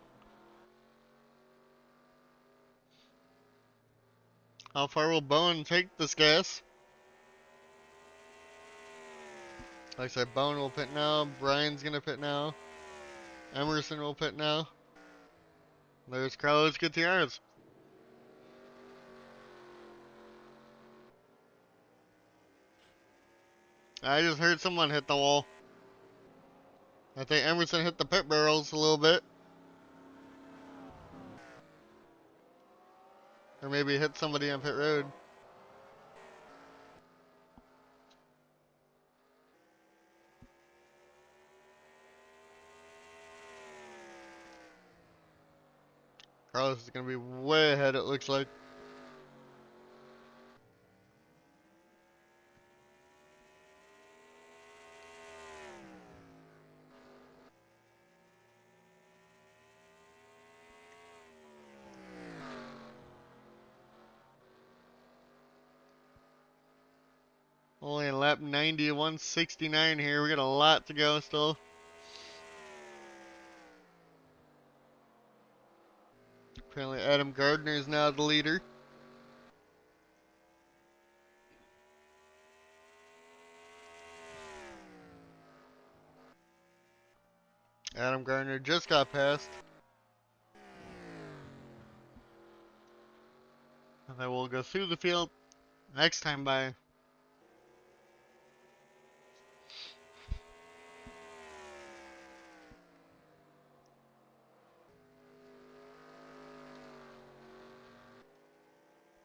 How far will Bone take this gas? Like I said, Bone will pit now. Brian's gonna pit now. Emerson will pit now. There's Carlos Gutierrez. I just heard someone hit the wall. I think Emerson hit the pit barrels a little bit. Or maybe hit somebody on pit road. Carlos is going to be way ahead, it looks like. Only in lap 90, 169 here. We got a lot to go still. Apparently Adam Gardner is now the leader. Adam Gardner just got passed. And then we'll go through the field next time by.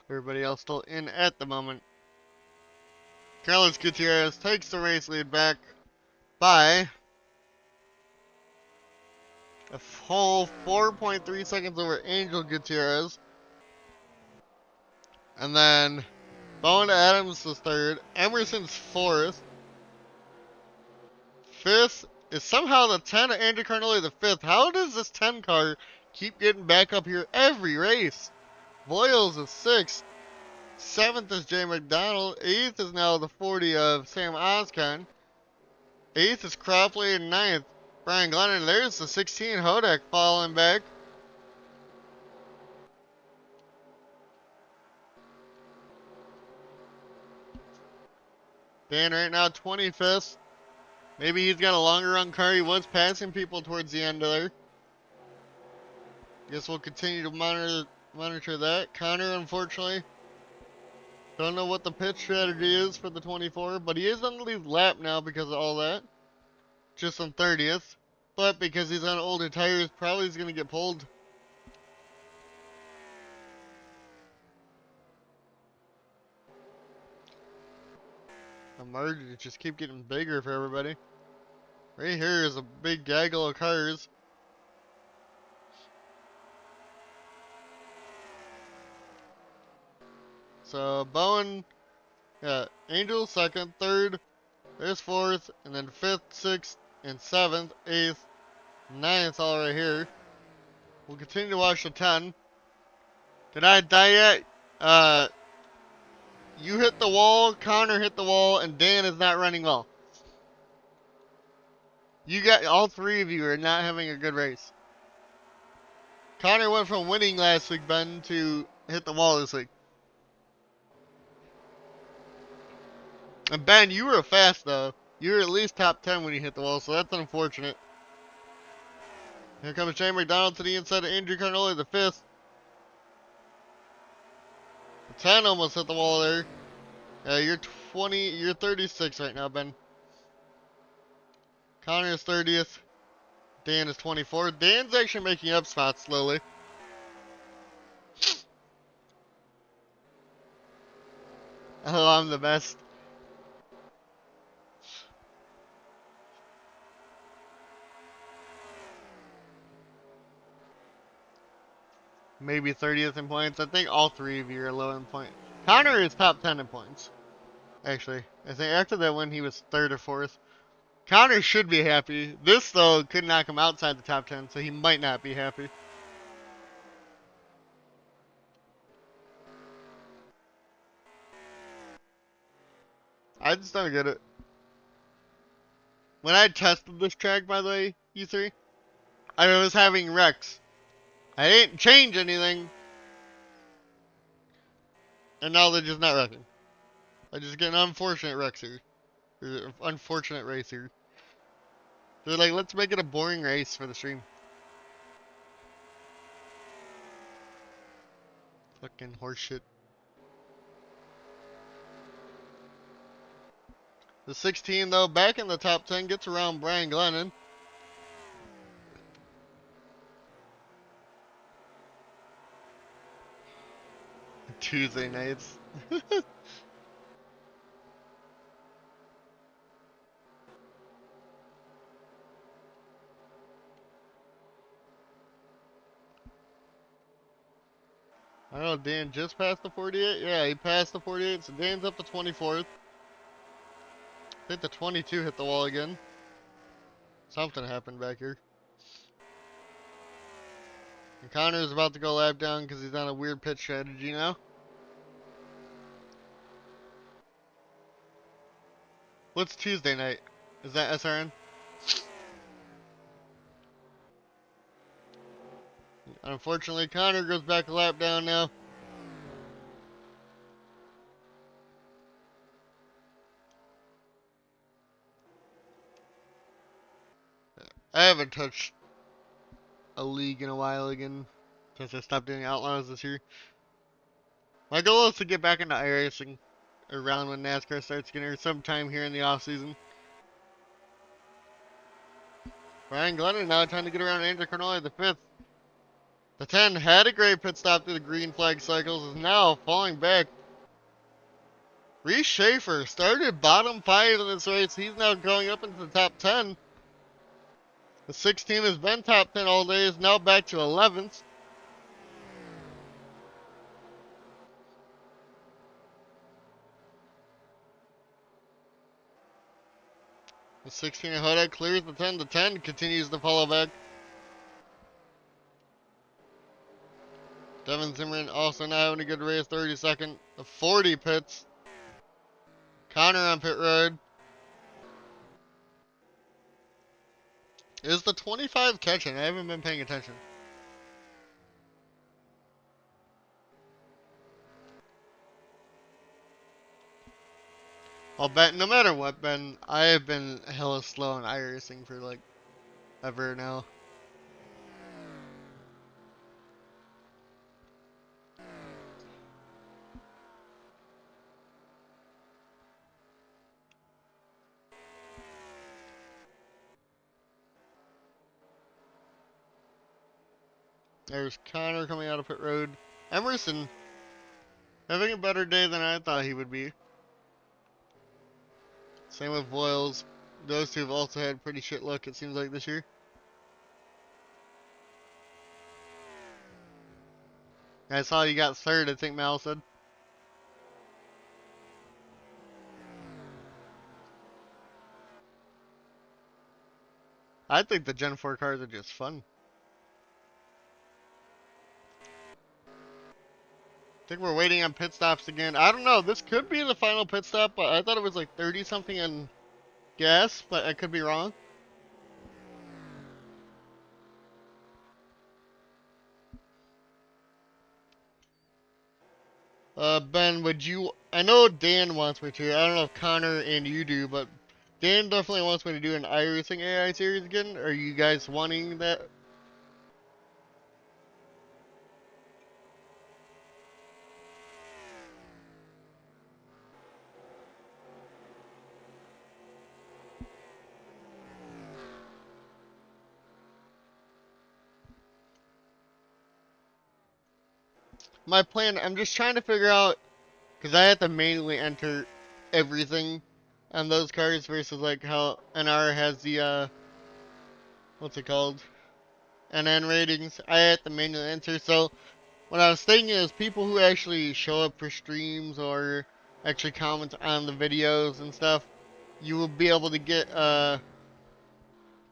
Everybody else still in at the moment. Carlos Gutierrez takes the race lead back by a full 4.3 seconds over Angel Gutierrez. And then Bone Adams is third. Emerson's fourth. Fifth is somehow the 10 of Andrew Carnelli, the fifth. How does this 10 car keep getting back up here every race? Voiles is sixth. Seventh is Jay McDonald. Eighth is now the 40 of Sam Oscon. Eighth is Cropley, and ninth Brian Glennon. There's the 16 Hodak falling back. Dan right now 25th. Maybe he's got a longer run car. He was passing people towards the end of there. Guess we'll continue to monitor that. Connor, unfortunately, don't know what the pit strategy is for the 24, but he is on the lead lap now because of all that. Just on 30th. But because he's on older tires, probably is going to get pulled. The margins just keep getting bigger for everybody. Right here is a big gaggle of cars. So Bowen, yeah, Angel second, third, there's fourth, and then fifth, sixth, and seventh, eighth, ninth, all right here. We'll continue to watch the 10. Did I die yet? You hit the wall, Connor hit the wall, and Dan is not running well. You got all three of you are not having a good race. Connor went from winning last week, Ben, to hit the wall this week. And Ben, you were fast though. You were at least top 10 when you hit the wall, so that's unfortunate. Here comes Shane McDonald to the inside of Andrew Carnoli, the fifth. The 10 almost hit the wall there. You're 36 right now, Ben. Connor is 30th. Dan is 24. Dan's actually making up spots slowly. Oh, I'm the best. Maybe 30th in points. I think all three of you are low in points. Connor is top 10 in points. Actually, I think after that one he was third or fourth. Connor should be happy. This though could knock him outside the top 10, so he might not be happy. I just don't get it. When I tested this track, by the way, you three, I was having wrecks. I didn't change anything, and now they're just not wrecking. I just get an unfortunate wrecks here. Or unfortunate race here. They're like, let's make it a boring race for the stream. Fucking horseshit. The 16, though, back in the top 10, gets around Brian Glennon. Tuesday nights. I don't know, Dan just passed the 48? Yeah, he passed the 48, so Dan's up to 24th. I think the 22 hit the wall again. Something happened back here. And Connor's about to go lap down because he's on a weird pitch strategy now. What's Tuesday night? Is that SRN? Unfortunately, Connor goes back a lap down now. I haven't touched a league in a while again since I stopped doing Outlaws this year. My goal is to get back into iRacing around when NASCAR starts getting here sometime here in the off season. Brian Glennon now trying to get around Andrew Carnoli, the 5th. The 10 had a great pit stop through the green flag cycles, is now falling back. Reese Schaefer started bottom 5 in this race. He's now going up into the top 10. The 16 has been top 10 all day, is now back to 11th. The 16 in Hodak clears the 10. The 10 continues to follow back. Devin Zimmerman also now having a good race, 32nd. The 40 pits. Connor on pit road. Is the 25 catching? I haven't been paying attention. I'll bet, no matter what, Ben, I have been hella slow on iRacing for like ever now. There's Connor coming out of pit road. Emerson having a better day than I thought he would be. Same with Boyles. Those two have also had pretty shit luck, it seems like, this year. I saw you got third, I think Mal said. I think the Gen 4 cars are just fun. I think we're waiting on pit stops again. I don't know. This could be the final pit stop, but I thought it was like 30 something in gas, but I could be wrong. Ben, would you? I know Dan wants me to. I don't know if Connor and you do, but Dan definitely wants me to do an iRacing AI series again. Are you guys wanting that? My plan, I'm just trying to figure out, because I have to manually enter everything on those cars versus like how NR has the, what's it called? NN ratings. I have to manually enter. So what I was thinking is people who actually show up for streams or actually comment on the videos and stuff, you will be able to get,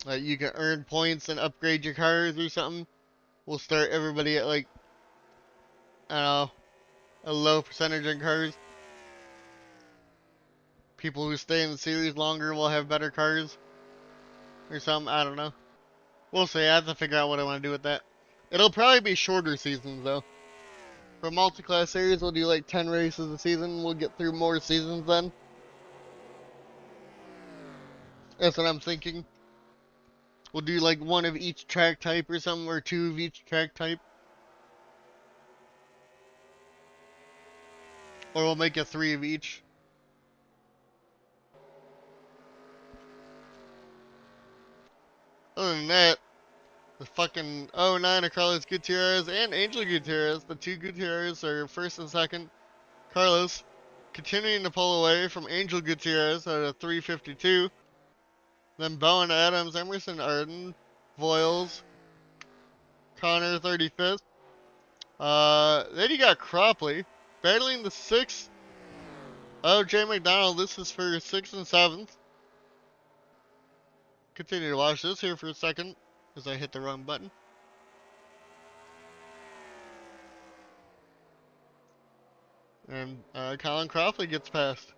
like you can earn points and upgrade your cars or something. We'll start everybody at like, I don't know, a low percentage on cars. People who stay in the series longer will have better cars or something. I don't know. We'll see. I have to figure out what I want to do with that. It'll probably be shorter seasons though. For multi-class series, we'll do like 10 races a season. We'll get through more seasons then. That's what I'm thinking. We'll do like one of each track type or something, or two of each track type. Or we'll make it three of each. Other than that, the fucking '09 of Carlos Gutierrez and Angel Gutierrez, the two Gutierrez are first and second. Carlos continuing to pull away from Angel Gutierrez at a 352. Then Bowen Adams, Emerson Arden, Voiles, Connor 35th. Then you got Cropley battling the sixth. Oh, Jay McDonald, this is for sixth and seventh. Continue to watch this here for a second as I hit the wrong button. And Colin Cropley gets past.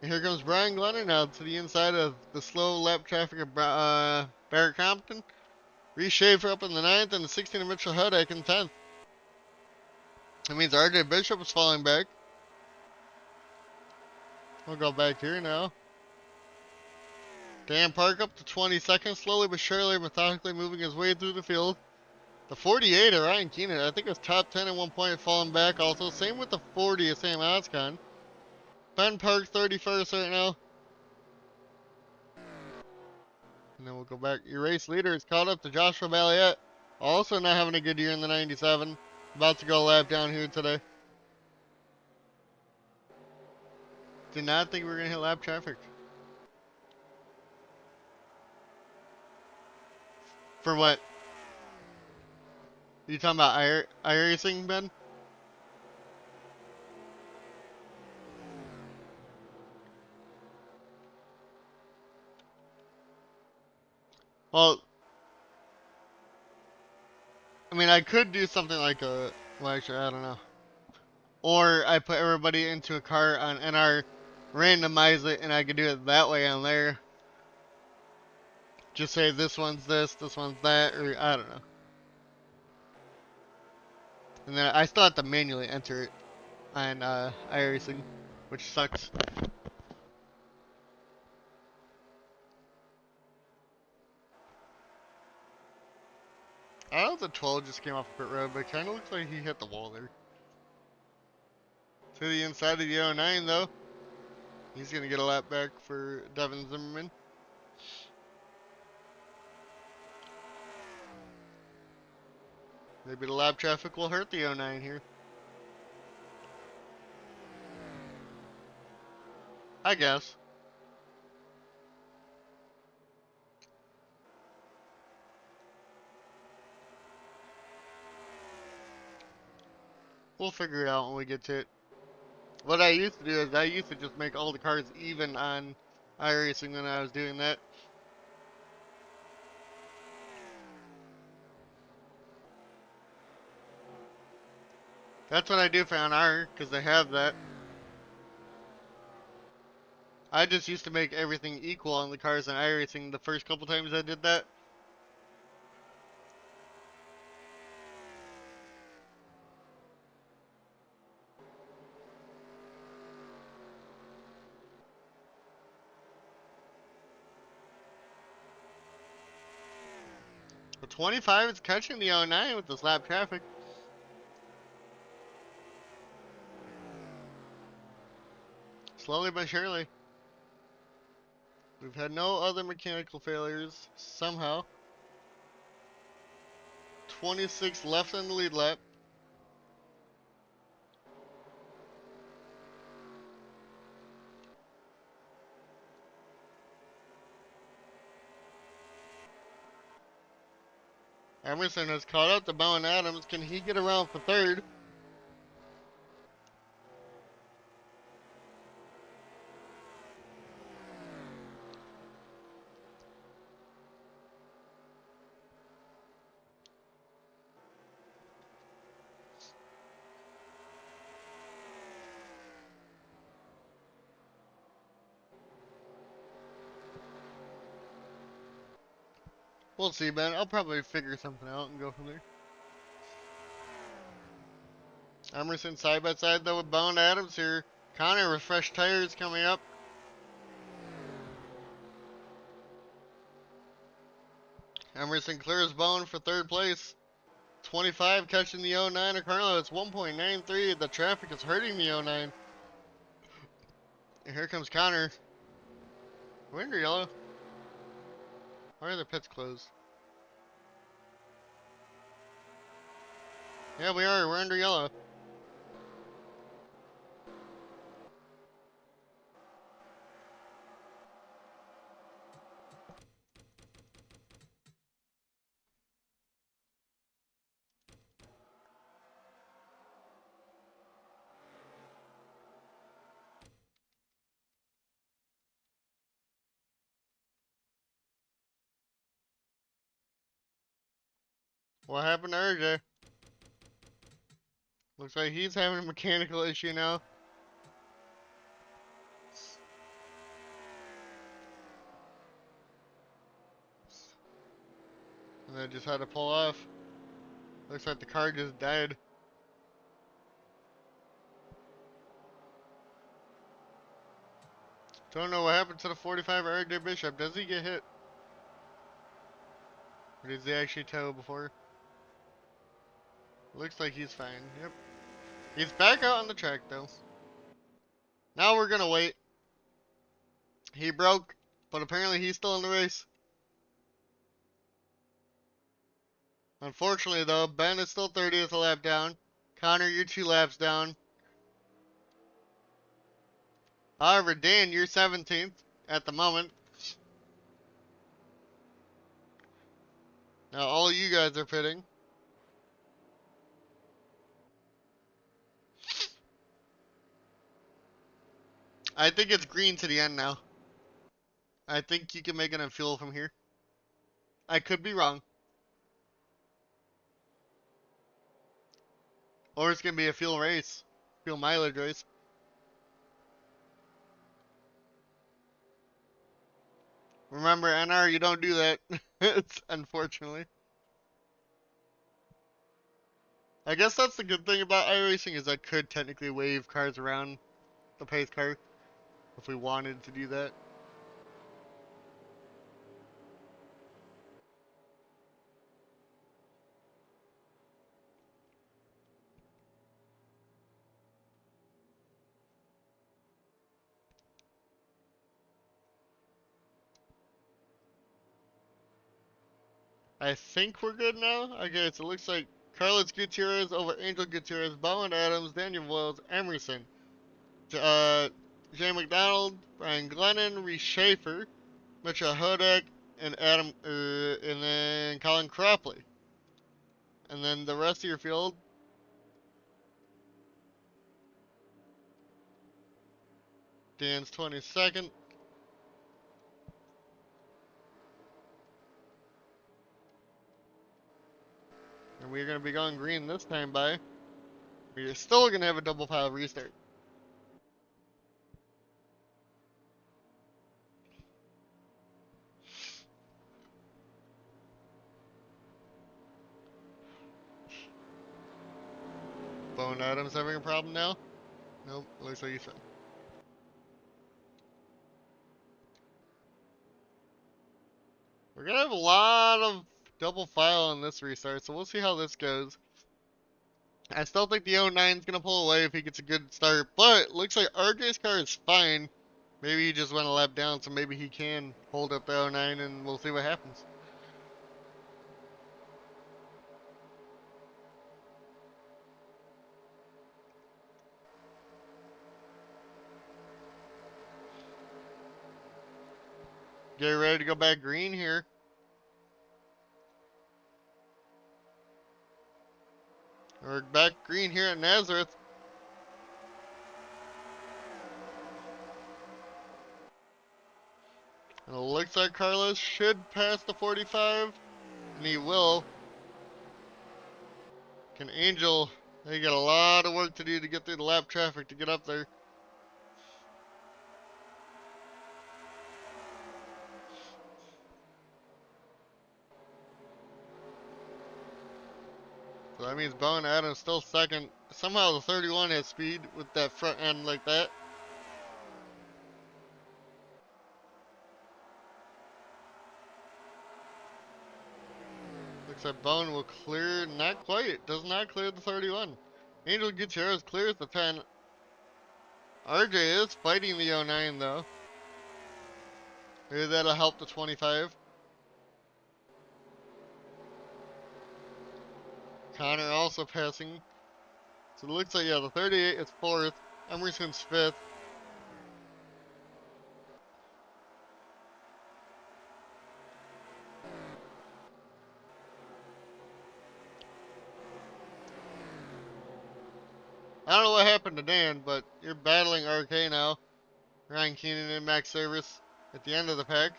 And here comes Brian Glennon now to the inside of the slow lap traffic of Barrett Compton. Reese Schaefer up in the ninth and the 16 of Mitchell Hudak in 10th. That means RJ Bishop is falling back. We'll go back here now. Dan Park up to 22nd, slowly but surely, methodically moving his way through the field. The 48 of Ryan Keenan, I think it was top 10 at one point, falling back also. Same with the 40 of Sam Oscon. Ben Park 31st right now. And then we'll go back. Your race leader is caught up to Joshua Balliet. Also not having a good year in the 97. About to go a lap down here today. Did not think we were going to hit lap traffic. For what? You talking about iRacing, Ben? Well, I mean, I could do something like a... Well, actually, I don't know. Or I put everybody into a car on NR, randomize it, and I could do it that way on there. Just say this one's this one's that, or I don't know. And then I still have to manually enter it on iRacing, which sucks. I don't know if the 12 just came off the pit road, but it kind of looks like he hit the wall there. To the inside of the '09 though. He's going to get a lap back for Devin Zimmerman. Maybe the lap traffic will hurt the '09 here. I guess. We'll figure it out when we get to it. What I used to do is I used to just make all the cars even on iRacing when I was doing that. That's what I do for NR, because they have that. I just used to make everything equal on the cars in iRacing the first couple times I did that. But 25 is catching the 09 with this lap traffic. Slowly but surely. We've had no other mechanical failures somehow. 26 left on the lead lap. Emerson has caught up to Bowen Adams. Can he get around for third? We'll see, Ben. I'll probably figure something out and go from there. Emerson side by side though with Bowen Adams here. Connor with fresh tires coming up. Emerson clears Bowen for third place. 25 catching the 09 of Carlo. It's 1.93. The traffic is hurting the 09. And here comes Connor. We're under yellow. Why are the pits closed? Yeah, we are. We're under yellow. What happened to RJ? Looks like he's having a mechanical issue now. And they just had to pull off. Looks like the car just died. Don't know what happened to the 45 RJ Bishop. Does he get hit? Or did he actually tow before? Looks like he's fine. Yep. He's back out on the track though. Now we're gonna wait. He broke, but apparently he's still in the race. Unfortunately though, Ben is still 30th a lap down. Connor, you're 2 laps down. However, Dan, you're 17th at the moment. Now all of you guys are pitting. I think it's green to the end now. I think you can make it on fuel from here. I could be wrong. Or it's going to be a fuel race. Fuel mileage race. Remember, NR, you don't do that. It's unfortunately. I guess that's the good thing about iRacing is I could technically wave cars around the pace car if we wanted to do that. I think we're good now. Okay, so it looks like Carlos Gutierrez over Angel Gutierrez, Bowen Adams, Daniel Wells, Emerson, Jay McDonald, Brian Glennon, Reese Schaefer, Mitchell Hodak, and and then Colin Cropley. And then the rest of your field, Dan's 22nd. And we're going to be going green this time by We're still gonna have a double pile restart. Bone Adams having a problem now? Nope, looks like he's fine. We're gonna have a lot of double file on this restart, so we'll see how this goes. I still think the 09's gonna pull away if he gets a good start, but looks like RJ's car is fine. Maybe he just went a lap down, so maybe he can hold up the 09 and we'll see what happens. Get ready to go back green here. We're back green here at Nazareth. And it looks like Carlos should pass the 45, and he will. Can Angel, they got a lot of work to do to get through the lap traffic to get up there. So that means Bowen Adams still second. Somehow the 31 has speed with that front end like that. Looks like Bowen will clear, not quite, does not clear the 31. Angel Gutierrez clears the 10. RJ is fighting the 09 though. Maybe that'll help the 25. Connor also passing. So it looks like, yeah, the 38 is 4th. Emerson's 5th. I don't know what happened to Dan, but you're battling RK now. Ryan Keenan and Max Service at the end of the pack.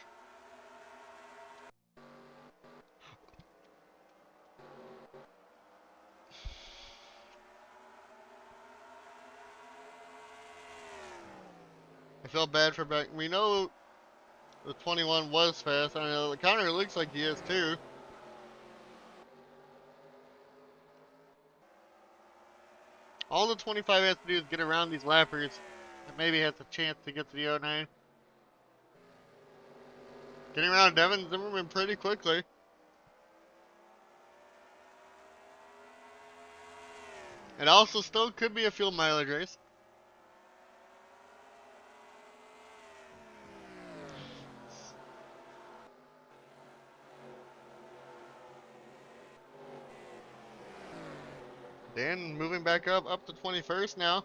I feel bad for back. We know the 21 was fast. I know the Connor looks like he is too. All the 25 has to do is get around these lappers and maybe has a chance to get to the 09. Getting around Devin Zimmerman pretty quickly. It also still could be a fuel mileage race. Dan moving back up to 21st now.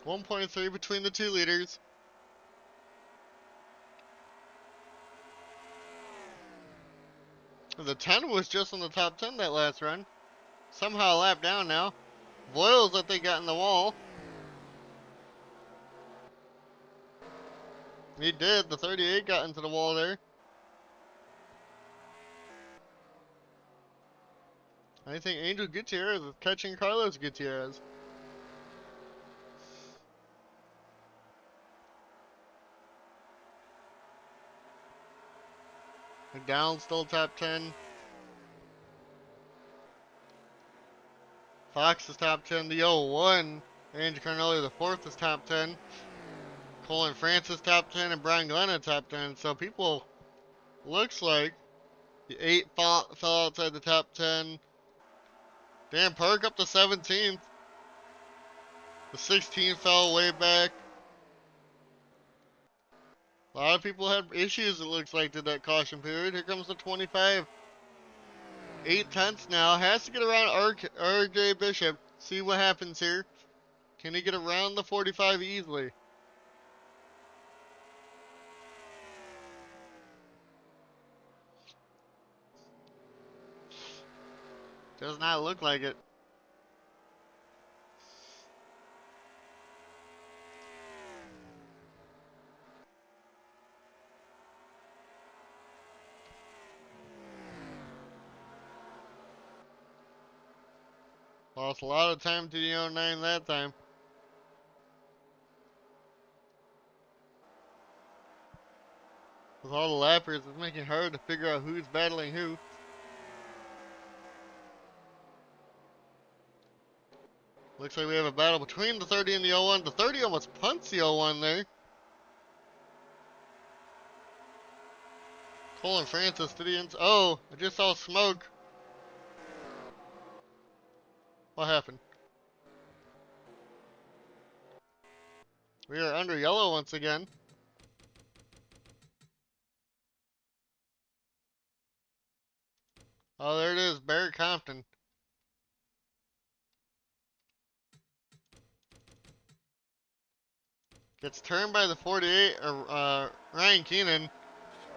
.3 between the two leaders. The 10 was just in the top 10 that last run. Somehow a lap down now. Voiles, I think, got in the wall. He did. The 38 got into the wall there. I think Angel Gutierrez is catching Carlos Gutierrez. McDowell still top 10. Fox is top 10. The 01. Andrew Carnelli, the 4th, is top 10. Colin Francis top 10 and Brian Glenn top 10. So people, looks like the 8 fell outside the top 10. Dan Park up to 17th. The 16 fell way back. A lot of people had issues, it looks like, to that caution period. Here comes the 25. 8/10 now. Has to get around RJ Bishop. See what happens here. Can he get around the 45 easily? Does not look like it. Lost a lot of time to the 09 that time. With all the lappers, it's making it hard to figure out who's battling who. Looks like we have a battle between the 30 and the 01. The 30 almost punts the 01 there. Cole and Francis to the ends. Oh, I just saw smoke. What happened? We are under yellow once again. Oh, there it is, Barrett Compton. Gets turned by the 48, Ryan Keenan.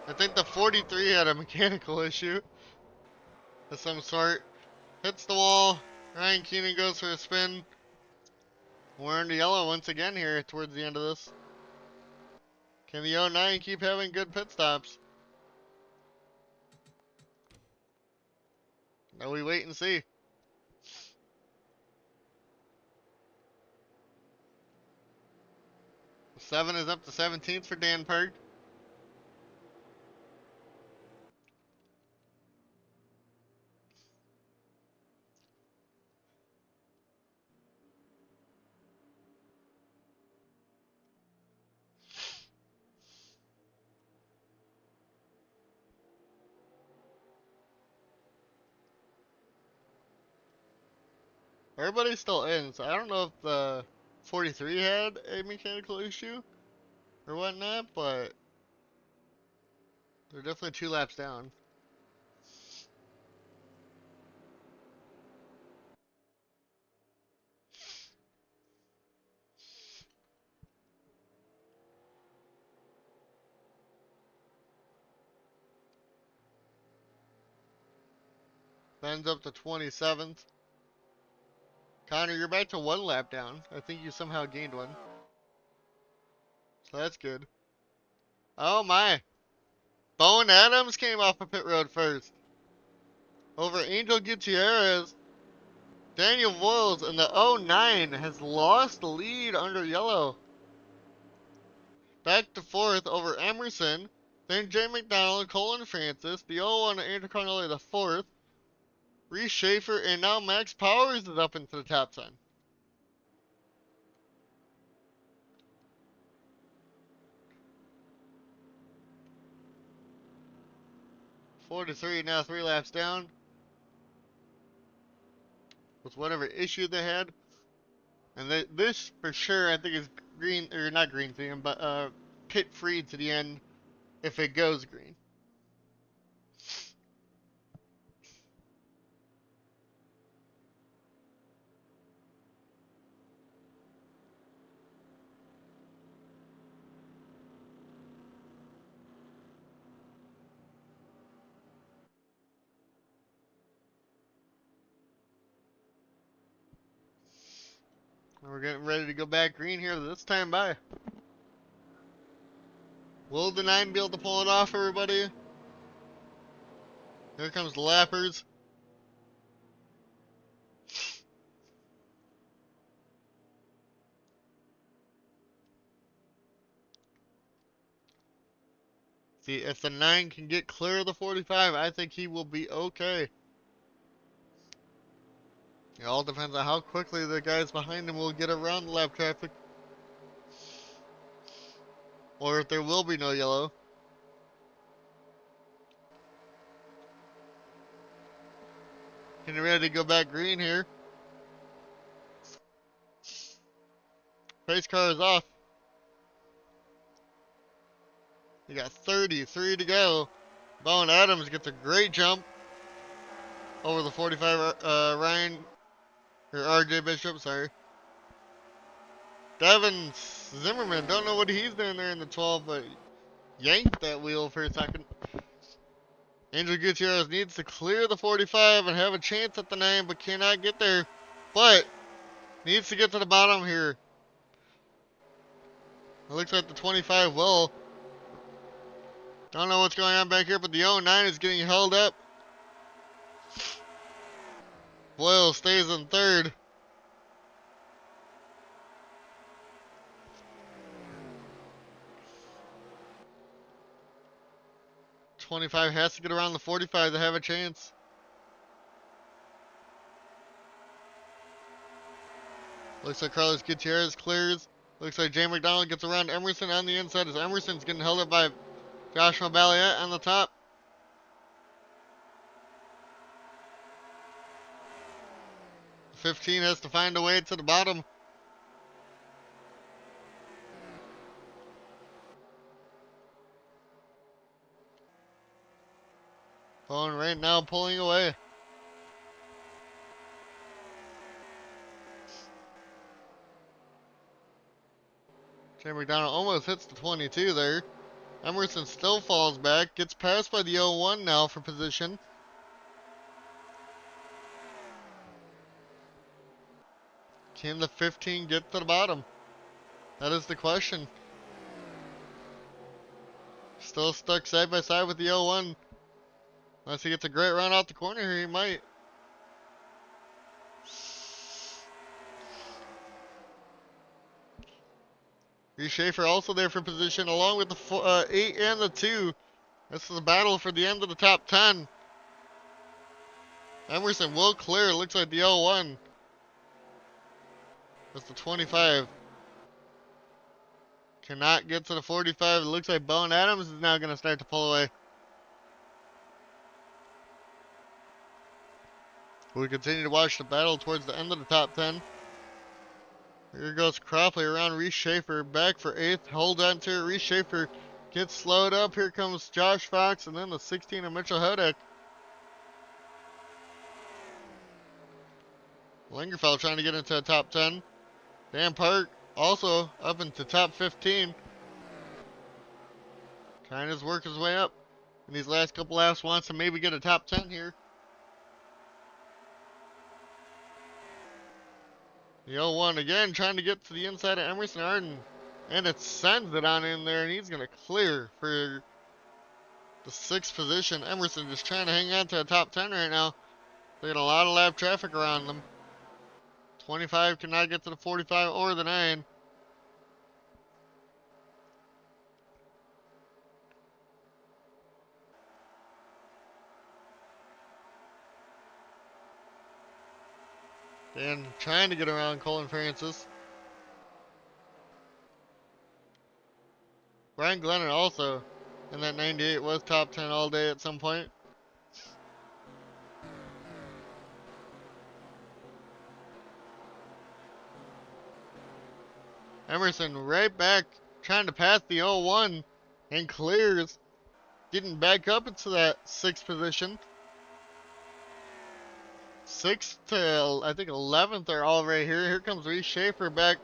I think the 43 had a mechanical issue of some sort. Hits the wall. Ryan Keenan goes for a spin. We're into yellow once again here towards the end of this. Can the 09 keep having good pit stops? Now we wait and see. 7 is up to 17th for Dan Park. Everybody's still in, so I don't know if the 43 had a mechanical issue or whatnot, but they're definitely 2 laps down. Ben's up to 27th. Connor, you're back to 1 lap down. I think you somehow gained one. So that's good. Oh my. Bowen Adams came off of pit road first. Over Angel Gutierrez. Daniel Voiles in the 09 has lost the lead under yellow. Back to 4th over Emerson. Then Jay McDonald, Colin Francis. The 01 Andrew Carnelli the 4th. Reese Schaefer, and now Max Powers is up into the top 10. (43) now 3 laps down. With whatever issue they had. And this for sure I think is green, or not green theme, but pit free to the end if it goes green. And we're getting ready to go back green here this time by. Will the 9 be able to pull it off, everybody? Here comes the lappers. See, if the 9 can get clear of the 45, I think he will be okay. It all depends on how quickly the guys behind him will get around the lap traffic. Or if there will be no yellow. Getting ready to go back green here. Pace car is off. You got 33 to go. Bowen Adams gets a great jump over the 45 Ryan, or RJ Bishop, sorry. Devin Zimmerman, don't know what he's doing there in the 12, but yanked that wheel for a second. Angel Gutierrez needs to clear the 45 and have a chance at the 9, but cannot get there. But needs to get to the bottom here. It looks like the 25 will. Don't know what's going on back here, but the 09 is getting held up. Boyle stays in third. .25 has to get around the 45 to have a chance. Looks like Carlos Gutierrez clears. Looks like Jay McDonald gets around Emerson on the inside as Emerson's getting held up by Joshua Balliet on the top. 15 has to find a way to the bottom. Bowen right now pulling away. Jay McDonald almost hits the 22 there. Emerson still falls back. Gets passed by the 01 now for position. Can the 15 get to the bottom? That is the question. Still stuck side by side with the 01. Unless he gets a great run out the corner here, he might. Reese Schaefer also there for position along with the 8 and the 2. This is a battle for the end of the top 10. Emerson will clear. Looks like the 01. That's the 25. Cannot get to the 45. It looks like Bowen Adams is now going to start to pull away. We continue to watch the battle towards the end of the top 10. Here goes Cropley around Reese Schaefer. Back for 8th. Hold on to it. Reese Schaefer gets slowed up. Here comes Josh Fox and then the 16 of Mitchell Hodak. Lingerfeld trying to get into the top 10. Dan Park also up into top 15. Trying to work his way up. In these last couple laps wants to maybe get a top 10 here. The 01 again trying to get to the inside of Emerson Arden. And it sends it on in there and he's going to clear for the 6th position. Emerson just trying to hang on to the top 10 right now. They got a lot of lap traffic around them. 25 cannot get to the 45 or the 9. Dan trying to get around Colin Francis. Brian Glennon also in that 98 was top 10 all day at some point. Emerson right back trying to pass the 01 and clears. Getting back up into that 6th position. 6th to I think 11th are all right here. Here comes Reese Schaefer back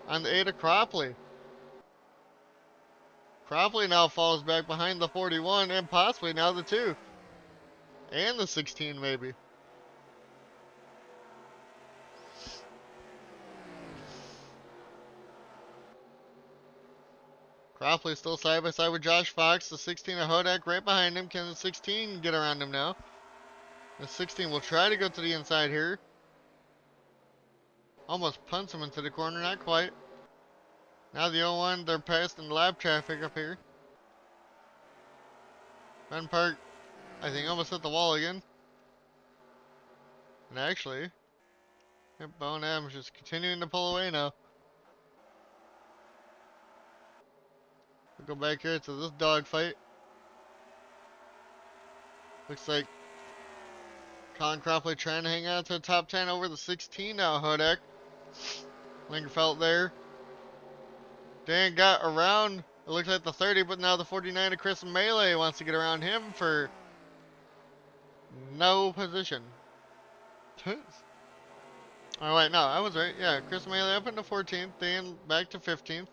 on the 8 of Cropley. Cropley now falls back behind the 41 and possibly now the 2. And the 16 maybe. Cropley still side by side with Josh Fox. The 16 of Hodak right behind him. Can the 16 get around him now? The 16 will try to go to the inside here. Almost punts him into the corner, not quite. Now the 01, they're passing lap traffic up here. Ben Park, I think, almost hit the wall again. And actually, Bowen Adams just continuing to pull away now. We'll go back here to this dogfight. Looks like Colin Cropley trying to hang out to the top 10 over the 16 now, Hodak. Lingerfeld there. Dan got around, it looks like the 30, but now the 49 of Chris Melee wants to get around him for no position. Oh wait, no, I was right. Yeah, Chris Melee up into 14th, Dan back to 15th.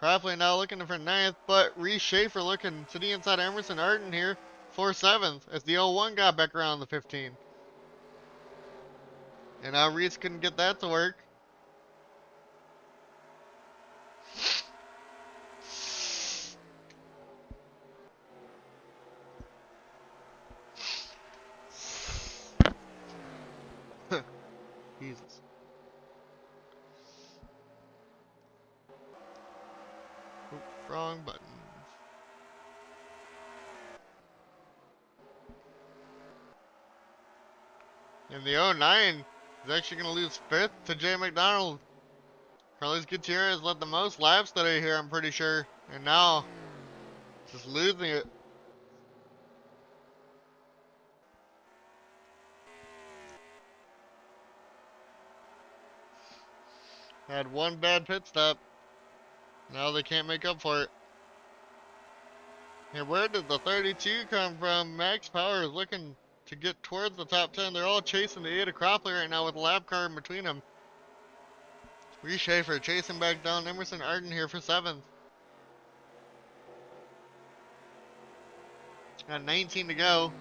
Cropley now looking for 9th, but Reese Schaefer looking to the inside of Emerson Arden here for 7th as the 01 got back around the 15. And now Reese couldn't get that to work. And the 09 is actually going to lose 5th to Jay McDonald. Carlos Gutierrez led the most laps today here, I'm pretty sure. And now, just losing it. Had one bad pit stop. Now they can't make up for it. And where did the 32 come from? Max Power is looking to get towards the top 10. They're all chasing the Ada Croppley right now with a lap car in between them. Reese Schaefer chasing back down Emerson Arden here for 7th. Got 19 to go.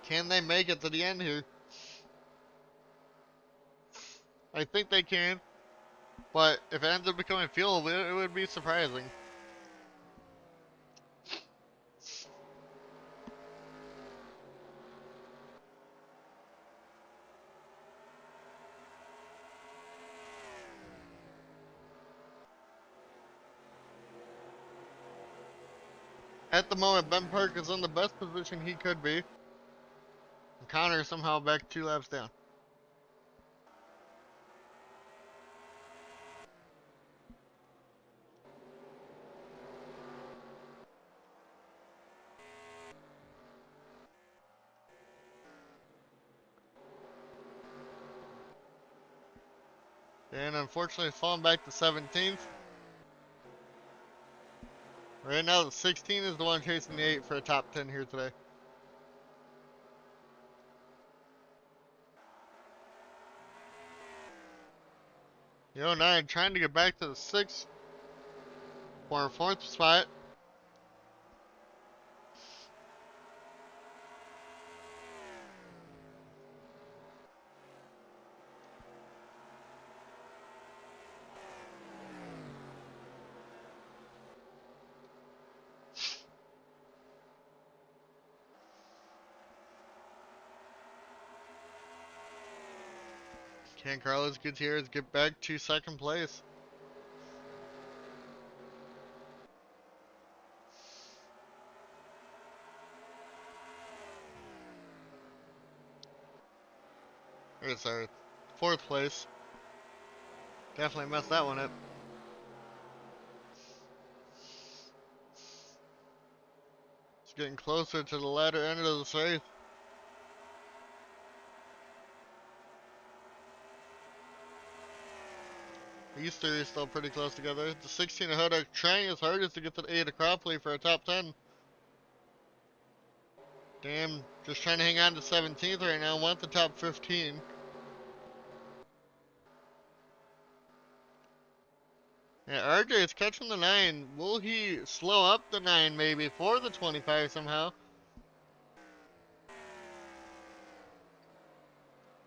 Can they make it to the end here? I think they can. But if it ends up becoming fuel, it would be surprising. At the moment, Ben Park is in the best position he could be. And Connor somehow back 2 laps down. And unfortunately, falling back to 17th. Right now, the 16 is the one chasing the 8 for a top 10 here today. The 09 trying to get back to the 6th or 4th spot. Can Carlos Gutierrez get back to 2nd place? Or sorry, 4th place. Definitely messed that one up. It's getting closer to the latter end of the race. These three are still pretty close together. The 16 of Hodak trying his hardest to get to the 8 of Cropley for a top 10. Damn, just trying to hang on to 17th right now. Want the top 15. Yeah, RJ is catching the 9. Will he slow up the 9 maybe for the 25 somehow?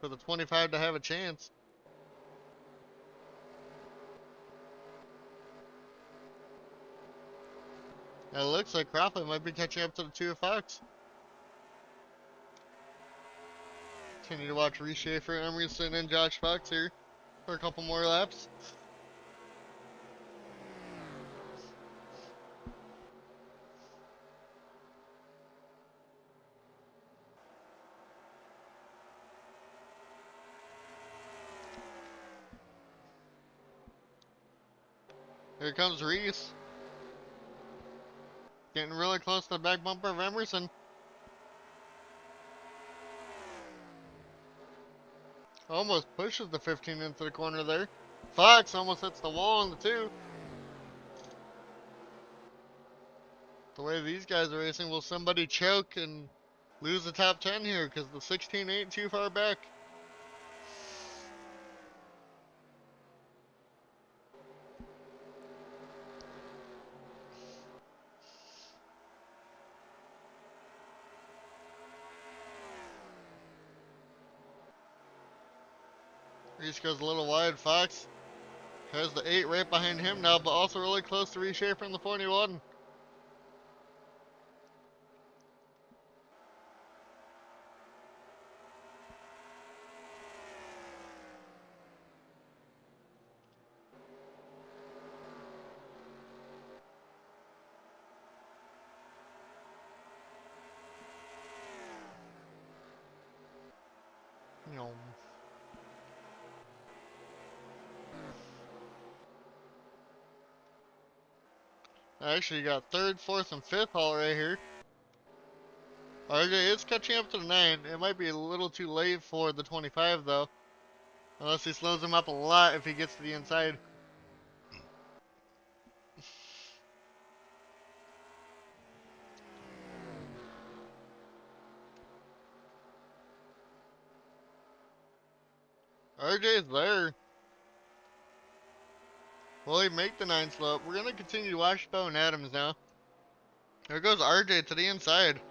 For the 25 to have a chance. It looks like Cropley might be catching up to the 2 of Fox. Continue to watch Reese Schaefer, Emerson, and Josh Fox here for a couple more laps. Here comes Reese. Getting really close to the back bumper of Emerson. Almost pushes the 15 into the corner there. Fox almost hits the wall on the 2. The way these guys are racing, will somebody choke and lose the top 10 here? Because the 16 ain't too far back. Reese goes a little wide. Fox has the 8 right behind him now, but also really close to Reese Schaefer in the 41. Actually, you got third, fourth, and fifth all right here. RJ is catching up to the 9. It might be a little too late for the 25, though. Unless he slows him up a lot if he gets to the inside. RJ's there. Will he make the 9 slope? We're going to continue to watch Bowen Adams now. There goes RJ to the inside.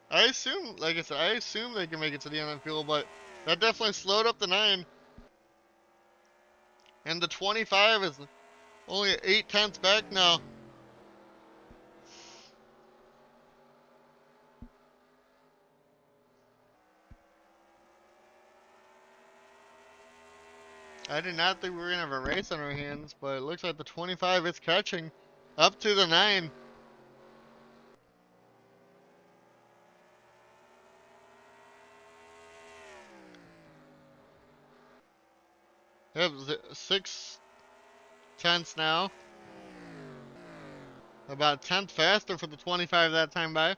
I assume, like I said, I assume they can make it to the end of the field, but that definitely slowed up the 9. And the 25 is only 8/10 back now. I did not think we were going to have a race on our hands, but it looks like the 25 is catching up to the 9. Yep, 6/10 now. About 10th faster for the 25 that time by.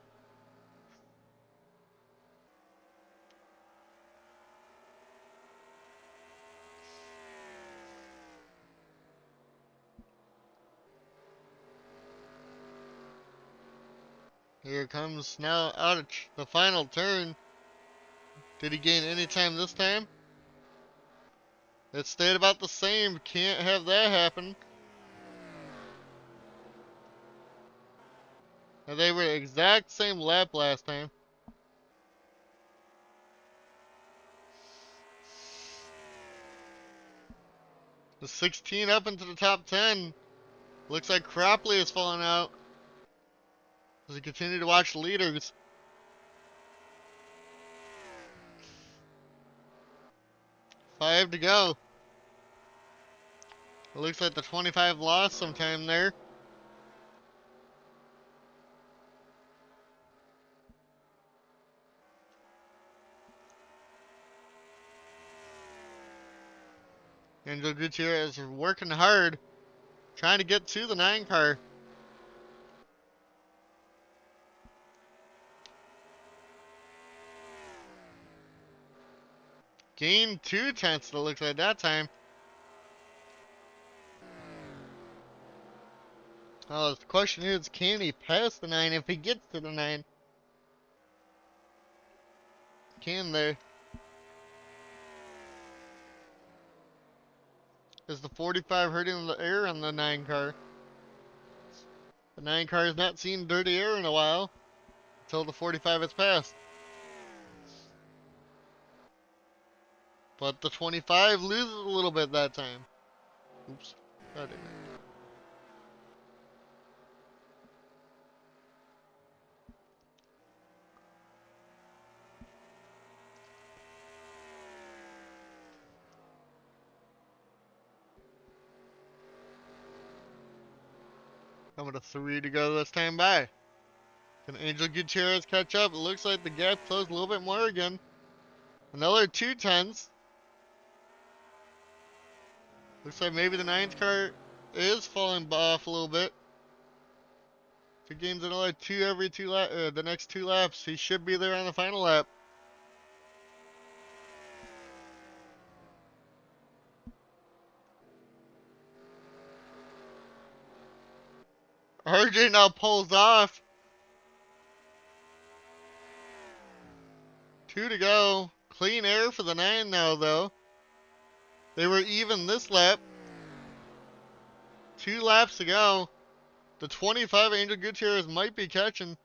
Here comes now out of the final turn. Did he gain any time this time? It stayed about the same. Can't have that happen. And they were exact same lap last time. The 16 up into the top 10. Looks like Cropley is falling out. As we continue to watch leaders. 5 to go. It looks like the 25 lost some time there. Angel Gutierrez is working hard, trying to get to the 9 car. Gained 2/10, it looks like that time. Oh, the question is, can he pass the 9 if he gets to the 9? Can they? Is the 45 hurting the air on the 9 car? The 9 car has not seen dirty air in a while until the 45 has passed. But the 25 loses a little bit that time. Oops. That didn't. Coming to 3 to go this time by. Can Angel Gutierrez catch up? It looks like the gap closed a little bit more again. Another 2/10. Looks like maybe the 9th car is falling off a little bit. If he gains another 2 every 2 the next 2 laps, he should be there on the final lap. RJ now pulls off. 2 to go. Clean air for the 9 now, though. They were even this lap. 2 laps to go. The 25 Angel Gutierrez might be catching.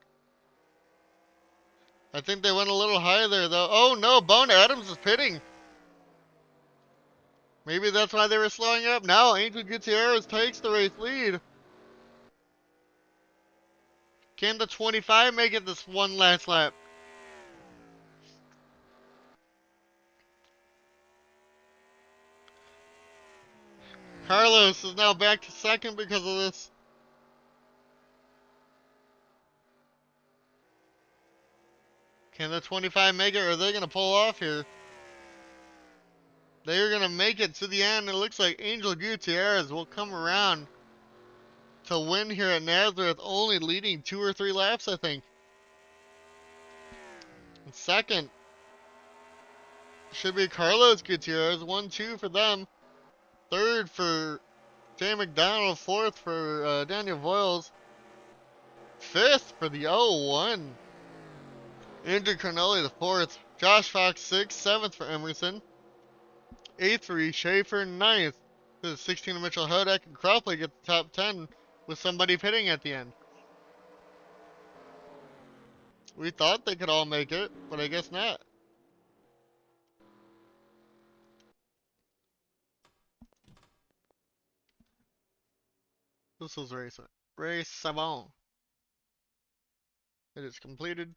I think they went a little high there, though. Oh, no. Bowen Adams is pitting. Maybe that's why they were slowing up. Now Angel Gutierrez takes the race lead. Can the 25 make it this one last lap? Carlos is now back to second because of this. Can the 25 make it, or are they going to pull off here? They're gonna make it to the end. It looks like Angel Gutierrez will come around to win here at Nazareth, only leading 2 or 3 laps, I think. And second should be Carlos Gutierrez, 1-2 for them. Third for Jay McDonald. Fourth for Daniel Voiles. Fifth for the 0-1. Andrew Carnelli, the fourth. Josh Fox, sixth. Seventh for Emerson. Eighth for Reese Schaefer. Ninth for the 16 of Mitchell Hodak. And Cropley get the top 10 with somebody pitting at the end. We thought they could all make it, but I guess not. This was race 7. It is completed.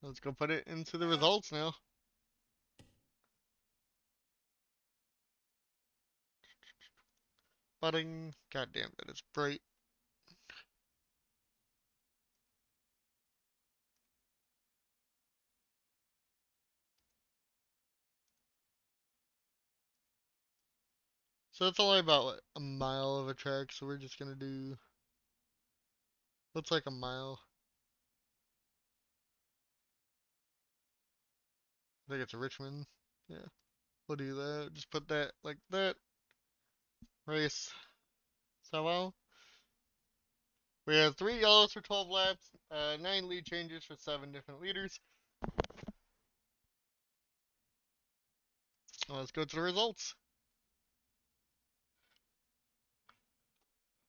Let's go put it into the results now. Budding. God damn, that is bright. So it's only about what, a mile of a track, so we're just gonna do, looks like a mile. I think it's Richmond. Yeah, we'll do that. Just put that like that. Race 7. We have 3 yellows for 12 laps, 9 lead changes for 7 different leaders. Let's go to the results.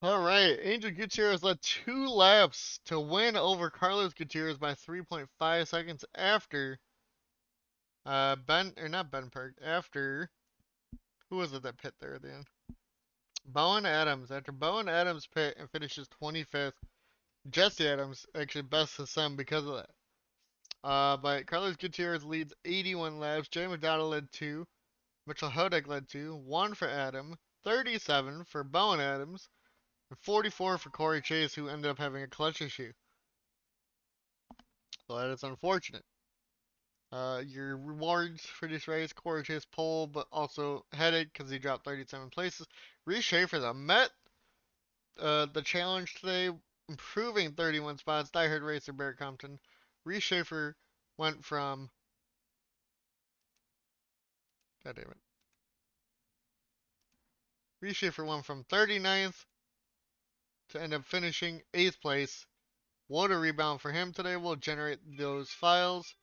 Alright, Angel Gutierrez led 2 laps to win over Carlos Gutierrez by 3.5 seconds after not Ben Park, after, who was it that pit there at the end? Bowen Adams. After Bowen Adams pit and finishes 25th, Jesse Adams actually bests his son because of that. But Carlos Gutierrez leads 81 laps. Jay McDonald led 2. Mitchell Hodak led 2. 1 for Adam. 37 for Bowen Adams. And 44 for Corey Chase, who ended up having a clutch issue. So that is unfortunate. Your rewards for this race: Corey Chase pole, but also headache because he dropped 37 places. Reese Schaefer though met the challenge today, improving 31 spots. Diehard racer Barrett Compton. Reese Schaefer went from, God damn it. Reese Schaefer went from 39th to end up finishing 8th place. What a rebound for him today. We'll generate those files.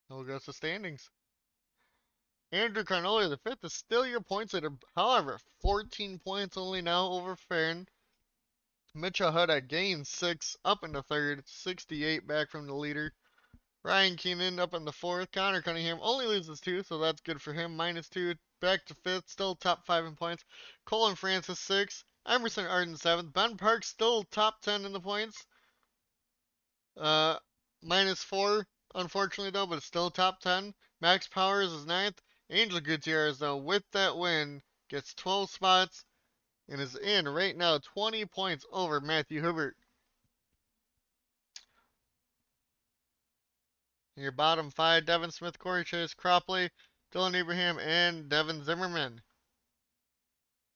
And we'll go to standings. Andrew Carnoli, the fifth, is still your points leader. However, 14 points only now over Farron. Mitchell Huda gains 6, up into third, 68 back from the leader. Ryan Keenan up in the fourth. Connor Cunningham only loses 2, so that's good for him. -2, back to fifth, still top 5 in points. Colin Francis 6. Emerson Arden 7th. Ben Park still top 10 in the points. -4, unfortunately though, but it's still top 10. Max Powers is 9th. Angel Gutierrez though, with that win, gets 12 spots and is in right now 20 points over Matthew Hubert. In your bottom 5, Devin Smith, Corey Chase, Cropley, Dylan Abraham, and Devin Zimmerman.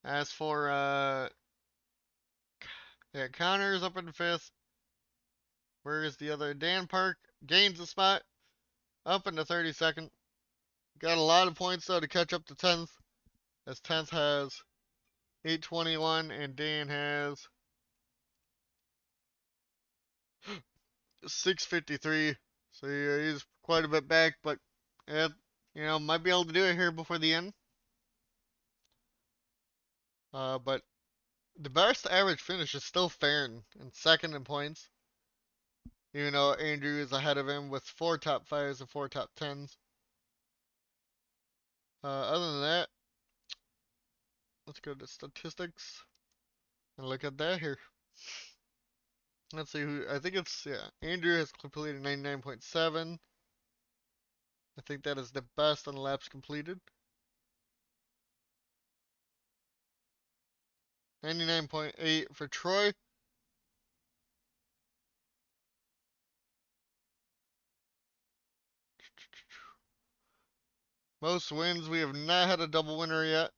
As for yeah, Connor's up in 5th. Where is the other? Dan Park gains a spot, up into 32nd. Got a lot of points though to catch up to 10th, as 10th has 821 and Dan has 653. So yeah, he's quite a bit back, but yeah, might be able to do it here before the end. But the best average finish is still Farron in second in points. Even though Andrew is ahead of him with 4 top 5s and 4 top 10s. Other than that, let's go to statistics and look at that here. Let's see who, I think it's, yeah, Andrew has completed 99.7. I think that is the best on laps completed. 99.8 for Troy. Most wins, we have not had a double winner yet.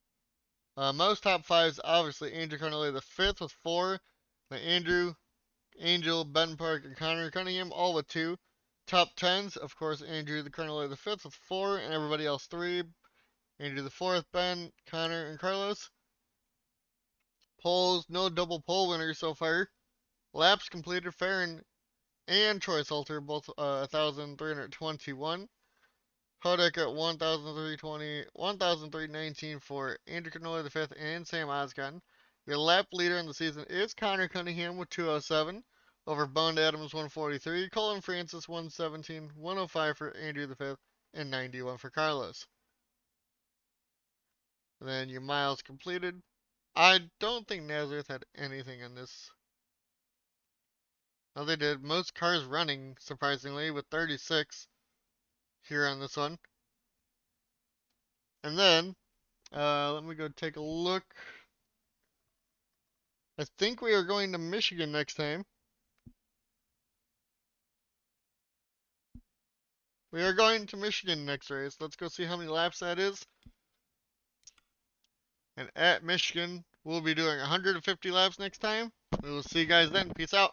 Most top fives, obviously Andrew Carnelli the fifth with 4. Then Andrew, Angel, Ben Park, and Connor Cunningham all with 2. Top tens, of course, Andrew the Carnelli the fifth with 4, and everybody else 3. Andrew the fourth, Ben, Connor, and Carlos. Polls, no double poll winners so far. Laps completed, Farron and Troy Salter, both 1,321. Hodek at 1,320, 1,319 for Andrew Canola the fifth and Sam Oscon. Your lap leader in the season is Connor Cunningham with 207 over Bond Adams 143, Colin Francis 117, 105 for Andrew the fifth, and 91 for Carlos. And then your miles completed. I don't think Nazareth had anything in this. No, they did. Most cars running, surprisingly, with 36 here on this one. And then, let me go take a look. I think we are going to Michigan next time. We are going to Michigan next race. Let's go see how many laps that is. And at Michigan, we'll be doing 150 laps next time. We will see you guys then. Peace out.